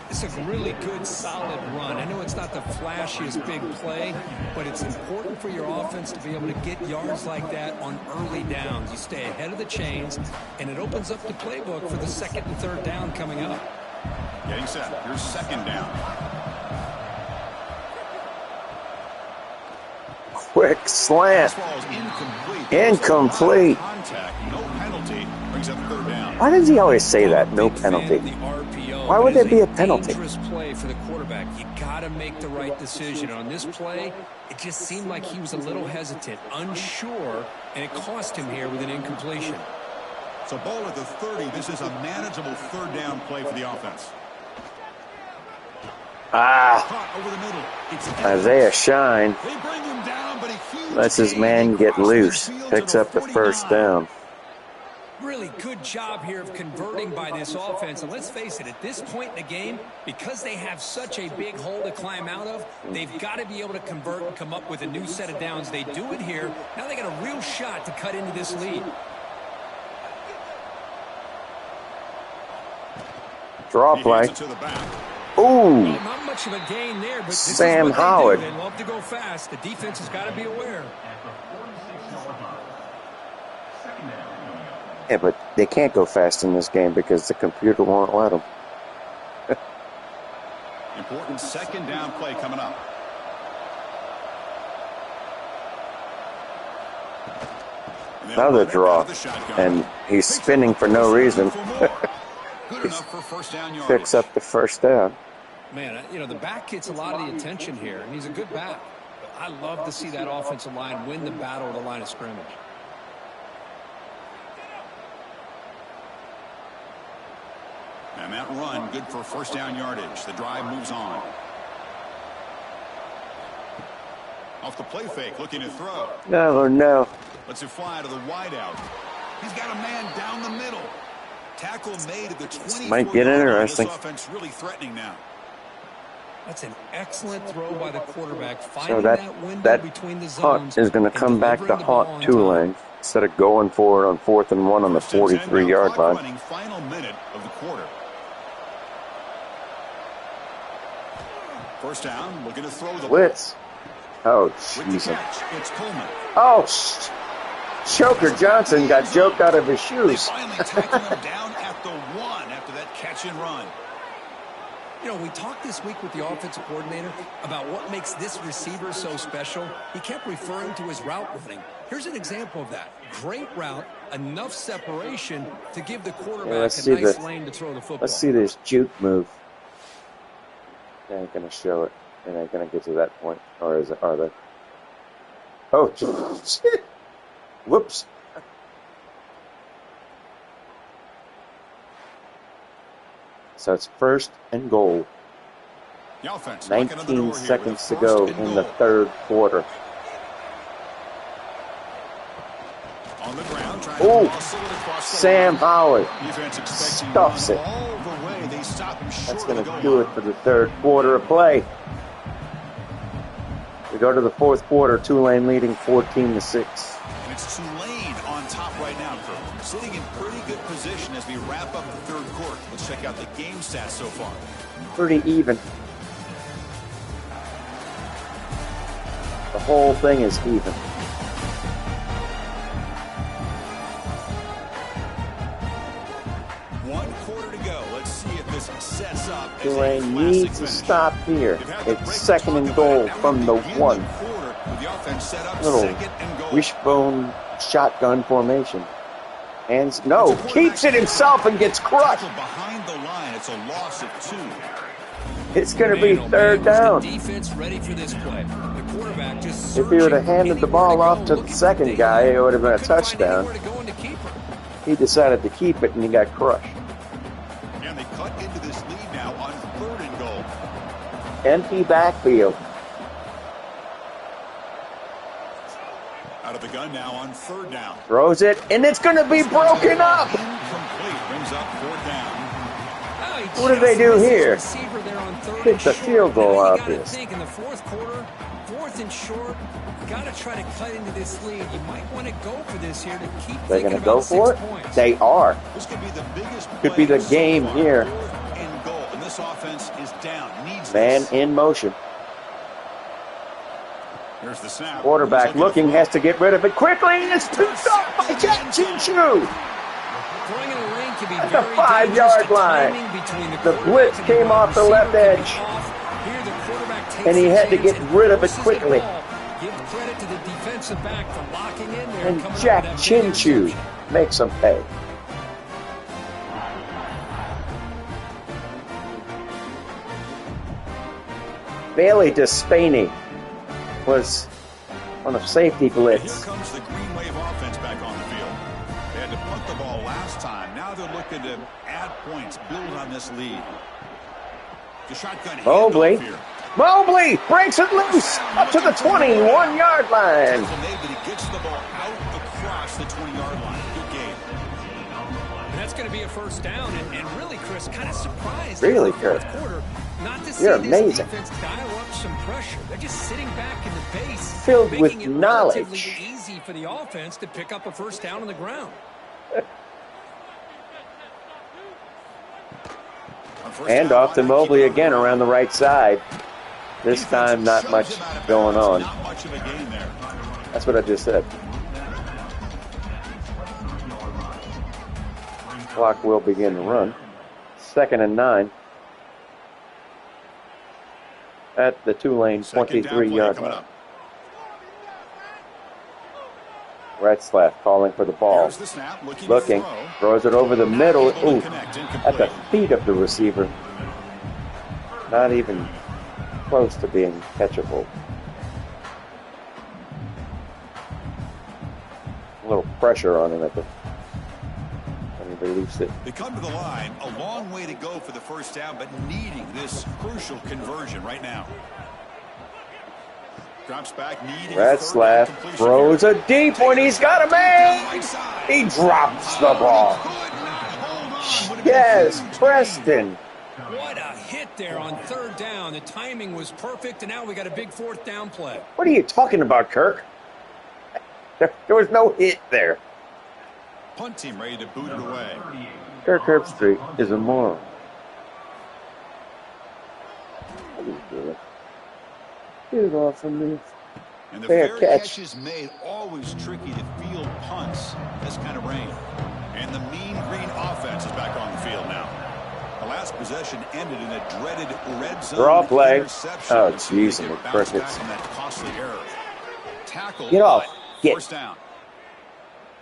It's a really good, solid run. I know it's not the flashiest big play, but it's important for your offense to be able to get yards like that on early downs. You stay ahead of the chains, and it opens up the playbook for the second and third down coming up. Getting set. Here's second down. Quick slant. This ball is incomplete. Incomplete. Contact, no penalty. Brings up third down. Why does he always say that? No Big fan penalty. of the RPO, Why but would there it's be a penalty? Dangerous play for the quarterback. You got to make the right decision. On this play, it just seemed like he was a little hesitant, unsure, and it cost him here with an incompletion. So ball at the 30. This is a manageable third down play for the offense. Caught over the middle. It's Isaiah Shine They bring him down, but a huge lets his gain man get across loose. midfield to Picks up the 49. first down. Really good job here of converting by this offense. And let's face it, at this point in the game, because they have such a big hole to climb out of, they've got to be able to convert and come up with a new set of downs. They do it here. Now they got a real shot to cut into this lead. Draw play. Ooh. Well, not much of a gain there, but this Sam is what Howard. They love to go fast. The defense has got to be aware. Yeah, but they can't go fast in this game because the computer won't let them. Important second down play coming up. Another draw, and he's spinning for no reason. Good enough for first down yardage. Picks up the first down. Man, you know, the back gets a lot of the attention here, and he's a good back. But I love to see that offensive line win the battle at the line of scrimmage. And that run, good for first down yardage. The drive moves on. Off the play fake, looking to throw. No, no. Lets it fly to the wideout. He's got a man down the middle. Tackle made at the 24. Might get interesting. This offense really threatening now. That's an excellent throw by the quarterback. So that punt is going to come back to haunt Tulane instead of going for it on 4th and 1 on the 43-yard line. Final minute of the quarter. First down, looking to throw the blitz. Oh, Jesus. It's Coleman. Oh, Choker Johnson got joked out of his shoes. They finally tackle him down at the 1 after that catch and run. You know, we talked this week with the offensive coordinator about what makes this receiver so special. He kept referring to his route running. Here's an example of that. Great route, enough separation to give the quarterback a nice lane to throw the football. Let's see this juke move. They ain't going to show it. They ain't going to get to that point. Or is it? Are they? Oh, shit. Whoops. So it's 1st and goal. 19 seconds to go in the 3rd quarter. Oh, Sam Howard stuffs it. That's going to do it for the 3rd quarter of play. We go to the 4th quarter, Tulane leading 14-6. And it's Tulane on top right now, Kirk. Sitting in pretty good position as we wrap up the 3rd quarter. Let's check out the game stats so far. Pretty even. The whole thing is even. One quarter to go. Let's see if this sets up. Tulane needs to stop here. It's 2nd and goal from the 1. Little wishbone shotgun formation. And no, keeps it himself and gets crushed. Behind the line, it's a loss of 2. It's going to be 3rd down. Defense ready for this play. The quarterback just if he would have handed the ball off to the 2nd guy, it would have been a touchdown. He decided to keep it, and he got crushed. And they cut into this lead now on 3rd and goal. Empty backfield. Out of the gun now on 3rd down. Throws it, and it's going to be broken up. Incomplete. Brings up 4th down. What do they do here? Hit the field goal obvious. I think in the 4th quarter, 4th and short, you got to try to cut into this lead. You might want to go for this here to keep. They're going to go for it. They are. This could be the biggest. Could be the game here. 4th and goal, and this offense is down. Needs man this. in motion. Here's the snap. Quarterback looking, has to get rid of it quickly. It's picked up by Jack Chinchu. At the 5-yard line. The blitz came off the left edge. And he had to get rid of it quickly. And Jack Chinchu makes him pay. Bailey Despaney was on a safety blitz. Here comes the Green Wave offense back on the field. They had to punt the ball last time. Now they're looking to add points, build on this lead. The shotgun Mobley. here. Mobley breaks it loose up to the 21-yard line. He gets the ball out across the 20-yard line. Good game. going to be a first down, and really, Chris, kind of surprised Really, in the fourth Kurt? quarter not to see You're this amazing. defense dial up some pressure. They're just sitting back in the base, Filled with making it relatively knowledge. easy for the offense to pick up a first down on the ground. And off to Mobley again around the right side. This time, not much going on. Not much of a gain there. That's what I just said. Clock will begin to run. 2nd and 9 at the Tulane 23-yard line. Retzlaff calling for the ball. Looking, throws it over the middle. Ooh, at the feet of the receiver. Not even close to being catchable. A little pressure on him at the when he released it. They come to the line, a long way to go for the first down, but needing this crucial conversion right now. Drops back, needing Retzlaff throws a deep one. He's got a man. He drops the ball. Yes, Preston. What a hit there on 3rd down. The timing was perfect, and now we got a big 4th down play. What are you talking about, Kirk? There was no hit there. Punt team ready to boot it away. Kirk Herbstreit is a moron. What are you doing? Get it off from me. And the Fair fair catch. catch is made, always tricky to field punts this kind of rain. And the mean green offense is back on the field now. The last possession ended in a dreaded red zone Draw play. interception. Oh, Let's see if jeez, they and can the bounce back crickets. from that costly error. Tackle. Get off. but Get. First down.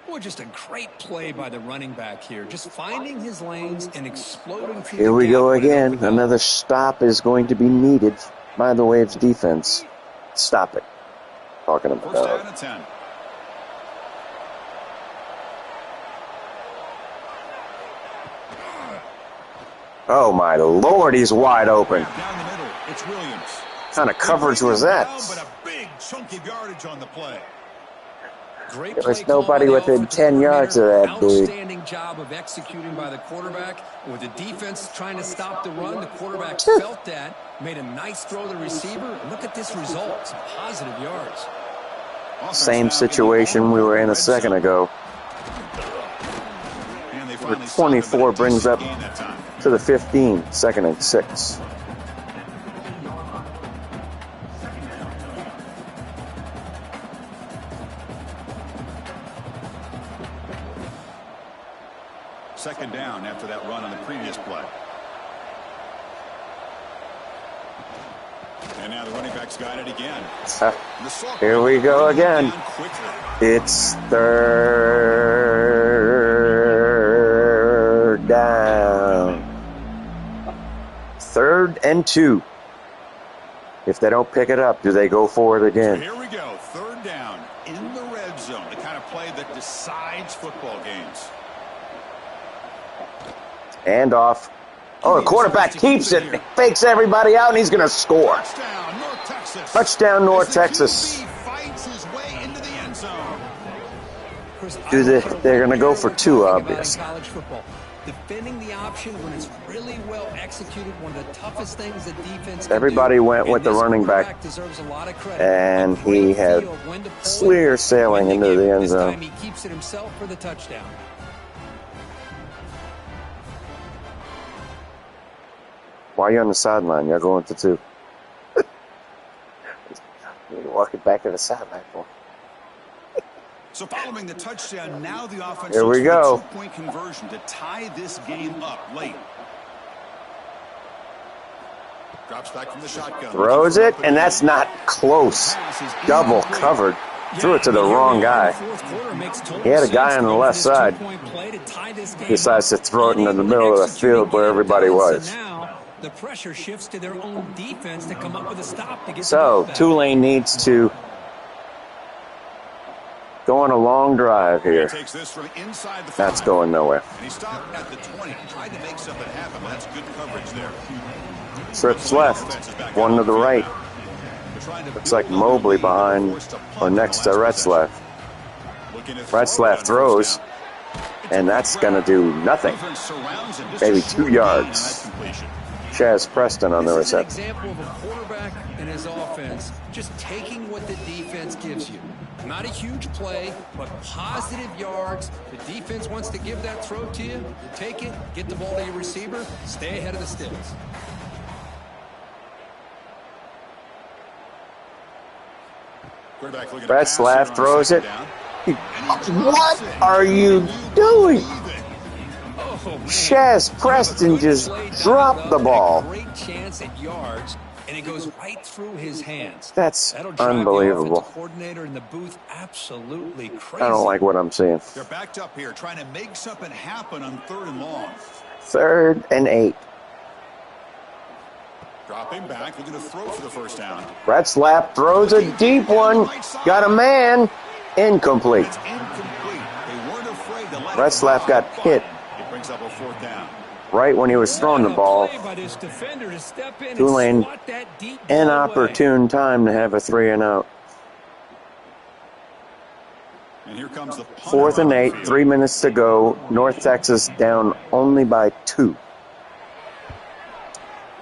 Boy, just a great play by the running back here. Just finding his lanes and exploding through Here the we gap go when it again. opened up. Another stop is going to be needed by the Waves defense. Stop it. Talking First down about. and 10. Oh my Lord, he's wide open. Down the middle, it's Williams. What kind of coverage was that? But a big chunk of yardage on the play. Great There was play call nobody by the within offensive 10 yards of coordinator. that dude. Outstanding job of executing by the quarterback. With the defense trying to stop the run, the quarterback felt that, made a nice throw to the receiver. And look at this result, some positive yards. Offense Same now situation we were in a red second zone. ago. And they The finally 24 stopped it, but a brings up decent gain that time. to the 15, 2nd and 6. Second down after that run on the previous play. And now the running back's got it again. The Salk Here we go bringing it again. down quickly. It's 3rd down. 3rd and 2. If they don't pick it up, do they go for it again? Here we go. 3rd down in the red zone. The kind of play that decides football games. And off. Oh, the quarterback keeps it, fakes everybody out, and he's going to score. Touchdown, North Texas. Touchdown, North As the Texas. QB fights his way into the end zone. Chris, They're going to go for 2, about obvious. in college football. Defending the option when it's really well executed, one of the toughest things the defense can Everybody do. went And with the this running back, quarterback deserves a lot of credit. and A great he had feel of when to pull it, clear sailing when to into give the it. end This zone. time he keeps it himself for the touchdown. Why are you on the sideline? You're going to 2. You're walking back to the sideline for. So following the touchdown, now the offense Here we looks for go. a 2-point conversion to tie this game up late. Drops back from the shotgun. Throws it, and that's not close. Double covered. Threw it to the wrong guy. He had a guy on the left side. Decides to throw it into the middle of the field where everybody was. The pressure shifts to their own defense to come up with a stop to get the So ball back. Tulane needs to go on a long drive here. Takes this from inside the That's 5. going nowhere. And he stopped at the 20. Tried to make something happen, but that's good coverage there. Trips left, one to the right. Looks like Mobley behind or next to Retzlaff. Retzlaff throws. And that's going to do nothing. Defense surrounds him. Just Maybe a 2 short gain on that yards. completion. Chaz Preston on the This is an reception. example of a quarterback and his offense just taking what the defense gives you. Not a huge play, but positive yards. The defense wants to give that throw to you. You take it, get the ball to your receiver, stay ahead of the sticks. Quarterback looking to Brett pass here Slav on throws it. second down. What are you doing? Oh, man. Chaz Preston just Great play dropped down the low, ball. a great chance at yards, and it goes right through his hands. That's That'll drive the unbelievable. offensive coordinator in the booth absolutely crazy. I don't like what I'm seeing. They're backed up here trying to make something happen on 3rd and long. 3rd and 8. Dropping back, looking to throw for the first down. Brett Slap throws a deep one. Got a man. Incomplete. It's incomplete. They weren't afraid to let Brett it Slap fly, got but hit It brings up a 4th down. right when he was throwing the ball. Tulane, inopportune time to have a 3 and out. And here comes the punter 4th and on the 8, field. 3 minutes to go. North Texas down only by 2.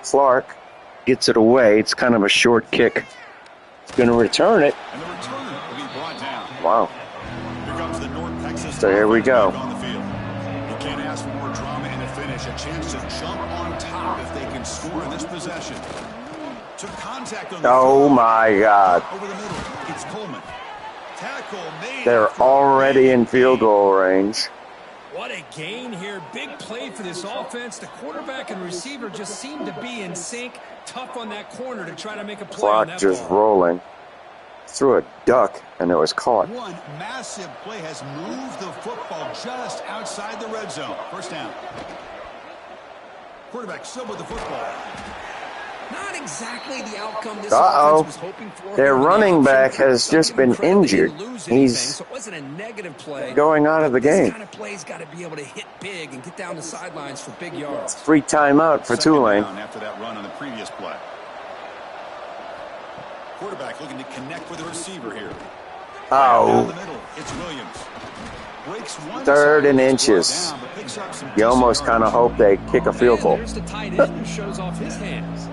Clark gets it away. It's kind of a short kick. He's going to return it. And the return will be brought down. Wow. Here comes the North Texas So here we offense go. back on the field. You can't ask for more drama in a finish. A chance to jump on top if they can score in this possession. Took contact on the Oh throw. my God. Over the middle. It's Coleman. Tackle made. They're already in field goal range. What a gain here. Big play for this offense. The quarterback and receiver just seem to be in sync. Tough on that corner to try to make a play on Clock that just ball. rolling. Threw a duck, and it was caught. One massive play has moved the football just outside the red zone. First down. Quarterback still with the football. Not exactly the outcome this Uh-oh. offense was hoping for. Their running back has just been injured. He's So it wasn't a negative play. going out of the This game. kind of play's got to be able to hit big and get down the sidelines for big yards. Free timeout for Second Tulane. down after that run on the previous play. Quarterback looking to connect with the receiver here. Down Oh, the middle, it's Williams. Breaks one 3rd and side, inches. down, but picks up some You decent almost kind of yardage. hope they kick a field goal. And there's the tight end who shows off his hands.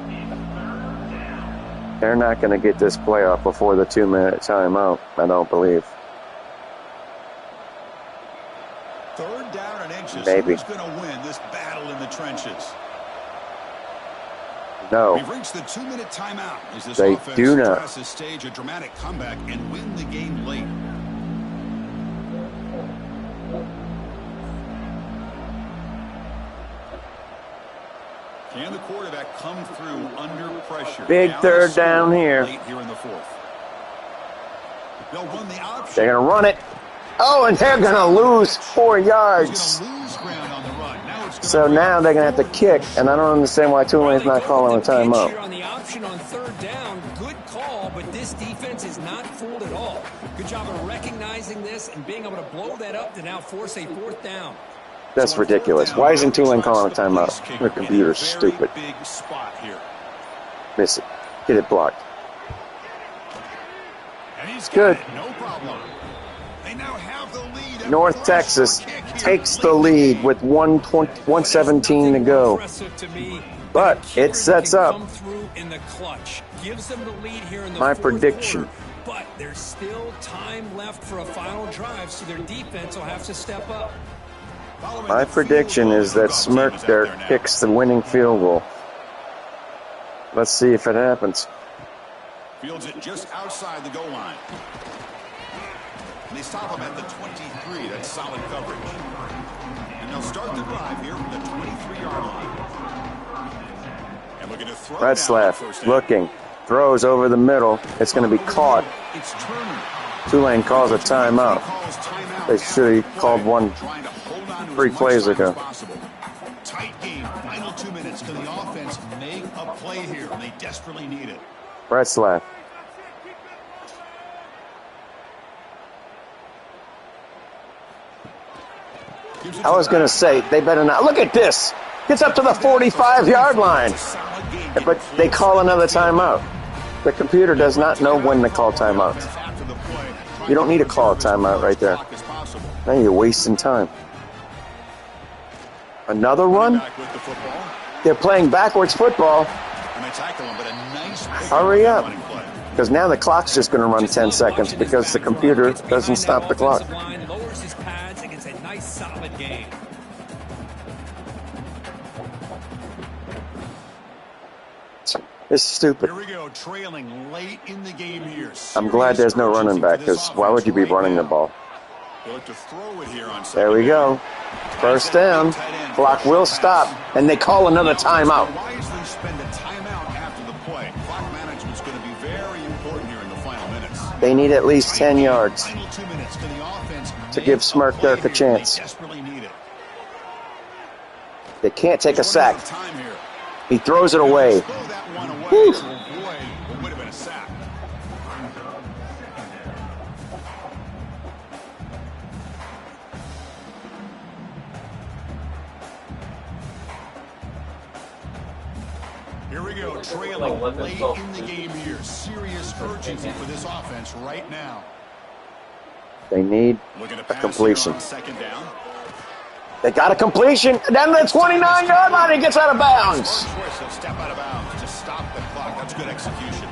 They're not going to get this playoff before the 2-minute timeout, I don't believe. 3rd down and inches. Maybe. Who's going to win this battle in the trenches? No. We've reached the 2-minute timeout as this They offense do not. tries to stage a dramatic comeback and win the game late. Can the quarterback come through under pressure? Big Down 3rd the score down here. Late here in the 4th. They'll run the option. They're going to run it. Oh, and they're going to lose 4 He's yards. going to lose ground on the run. Now it's So now they're going to have to kick, and I don't understand why Tulane's not calling a timeout. On the option on 3rd down, good call, but this defense is not fooled at all. Good job of recognizing this and being able to blow that up to now force a 4th down. That's ridiculous. Why isn't Tulane calling a timeout? Their computer's stupid. Big spot here. Miss it. Get it blocked. And he's got Good. it, no problem. They now have the lead. and North crucial Texas kick here. takes the lead with 1:17 to go. Impressive to me. But A kicker it sets that can up come through in the clutch. Gives them the lead here in the my 4th prediction. quarter, but there's still time left for a final drive, so their defense will have to step up. Following My the field prediction goal, is the that kickoff Smirk team is out there now. kicks the winning field goal. Let's see if it happens. Fields it just outside the goal line. And they stop him at the 23. That's solid coverage. And they'll start the drive here from the 23-yard line. And looking to throw Red down Slap first down. looking. Throws over the middle. It's going to be caught. It's Turner. Tulane calls a timeout. Calls timeout They after should the have play, called one trying to hold on to 3 as much plays time ago. as possible. Tight game. Final 2 minutes. Can the offense make a play here? They desperately need it. Red Slap. Gives it I was going to say, they better not. Look at this. Gets up to the 45-yard line. Solid game. But they call another timeout. The computer does not know when to call timeouts. After the play, You don't need to call a timeout right there. Now you're wasting time. Another one? Back with the football. They're playing backwards football. And they tackle him, but a nice Hurry up. running play. Because now the clock's just going to run 10 seconds because the computer doesn't stop the clock. Lowers his pads and gets a nice solid game. It's stupid. Here we go, trailing late in the game here. I'm glad there's no running back because why would you be running the ball? They'll look to throw it here on There we go. First down. Clock will stop, and they call another timeout. Wisely spend a timeout after the play. Clock management's going to be very important here in the final minutes. They need at least 10 yards Final 2 minutes to the offense to give Smirk Dirk a chance. They desperately need it. They can't take a sack. Time here. He throws it away. Throw that one away Whew. to avoid what would have been a sack. Here we go, trailing late in the game here. Serious urgency for this offense right now. They need Looking to a pass completion. here on second down. They got a completion. Then the 29-yard line, he gets out of bounds. Smart choice, he'll step out of bounds to stop the clock. That's good execution.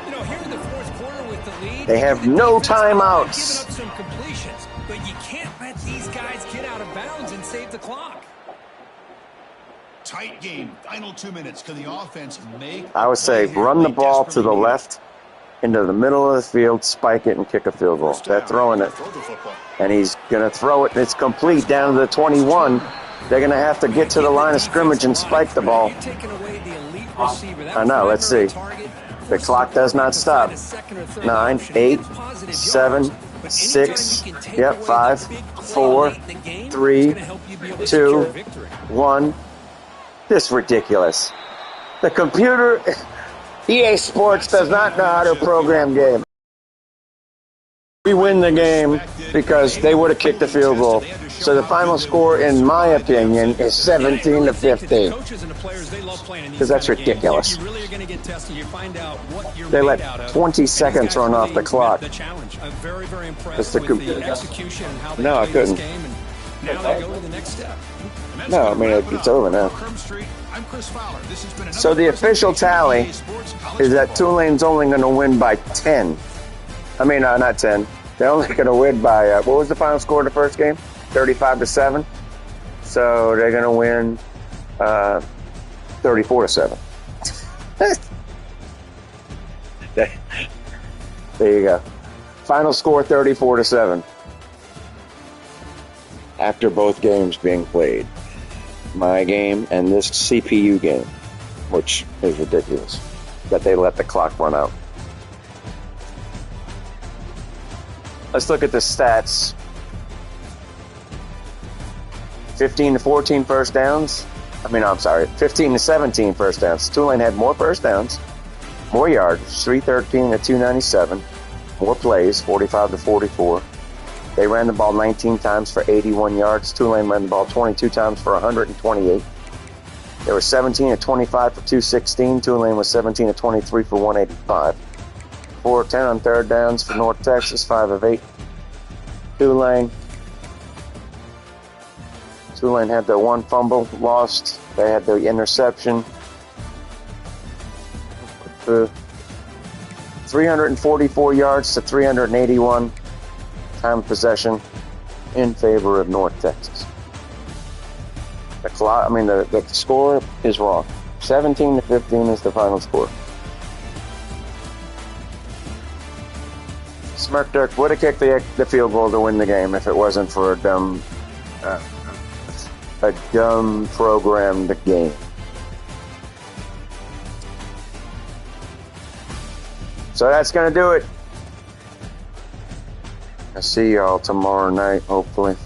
You know, here in the fourth quarter with the lead, They have the no defense might have timeouts. given up some completions, but you can't let these guys get out of bounds and save the clock. Tight game. Final 2 minutes. Can the offense make? I would say run the ball to the left, into the middle of the field, spike it, and kick a field goal. They're throwing it, Throw the football. and he's going to throw it, and it's complete down to the 21. They're going to have to get to the line of scrimmage and spike the ball. You're taking away the elite receiver. That I know, let's primary see. target, The clock does not stop. a second or third 9, option, 8, gets positive 7, yards, but anytime 6, you can take yep, away 5, the big play 4, late in the game, 3, it's gonna help you be able to 2, secure a victory. 1. This is ridiculous. The computer, EA Sports does not know how to program games. We win the game because they would have kicked the field goal. So the final score, in my opinion, is 17 to 15. Because that's ridiculous. They let 20 seconds run off the clock. Very, very impressed It's the with computer. the execution and how they No, I played this couldn't. game, and now they go to the next step. No, I mean, it's over now. I'm Chris Fowler. This has been another So the official tally is that Tulane's only going to win by 10. I mean, not 10. They're only going to win by, what was the final score of the first game? 35 to 7. So they're going to win 34 to 7. There you go. Final score 34 to 7. After both games being played. My game and this CPU game, which is ridiculous that they let the clock run out. Let's look at the stats. 15 to 14 first downs. 15 to 17 first downs. Tulane had more first downs, more yards, 313 to 297, more plays, 45 to 44. They ran the ball 19 times for 81 yards. Tulane ran the ball 22 times for 128. They were 17 to 25 for 216. Tulane was 17 to 23 for 185. 4 of 10 on third downs for North Texas, 5 of 8. Tulane had their one fumble lost. They had their interception. 344 yards to 381. Time of possession in favor of North Texas. The score is wrong. 17 to 15 is the final score. Smirk Dirk would have kicked the field goal to win the game if it wasn't for a dumb programmed game. So that's going to do it. I'll see y'all tomorrow night, hopefully.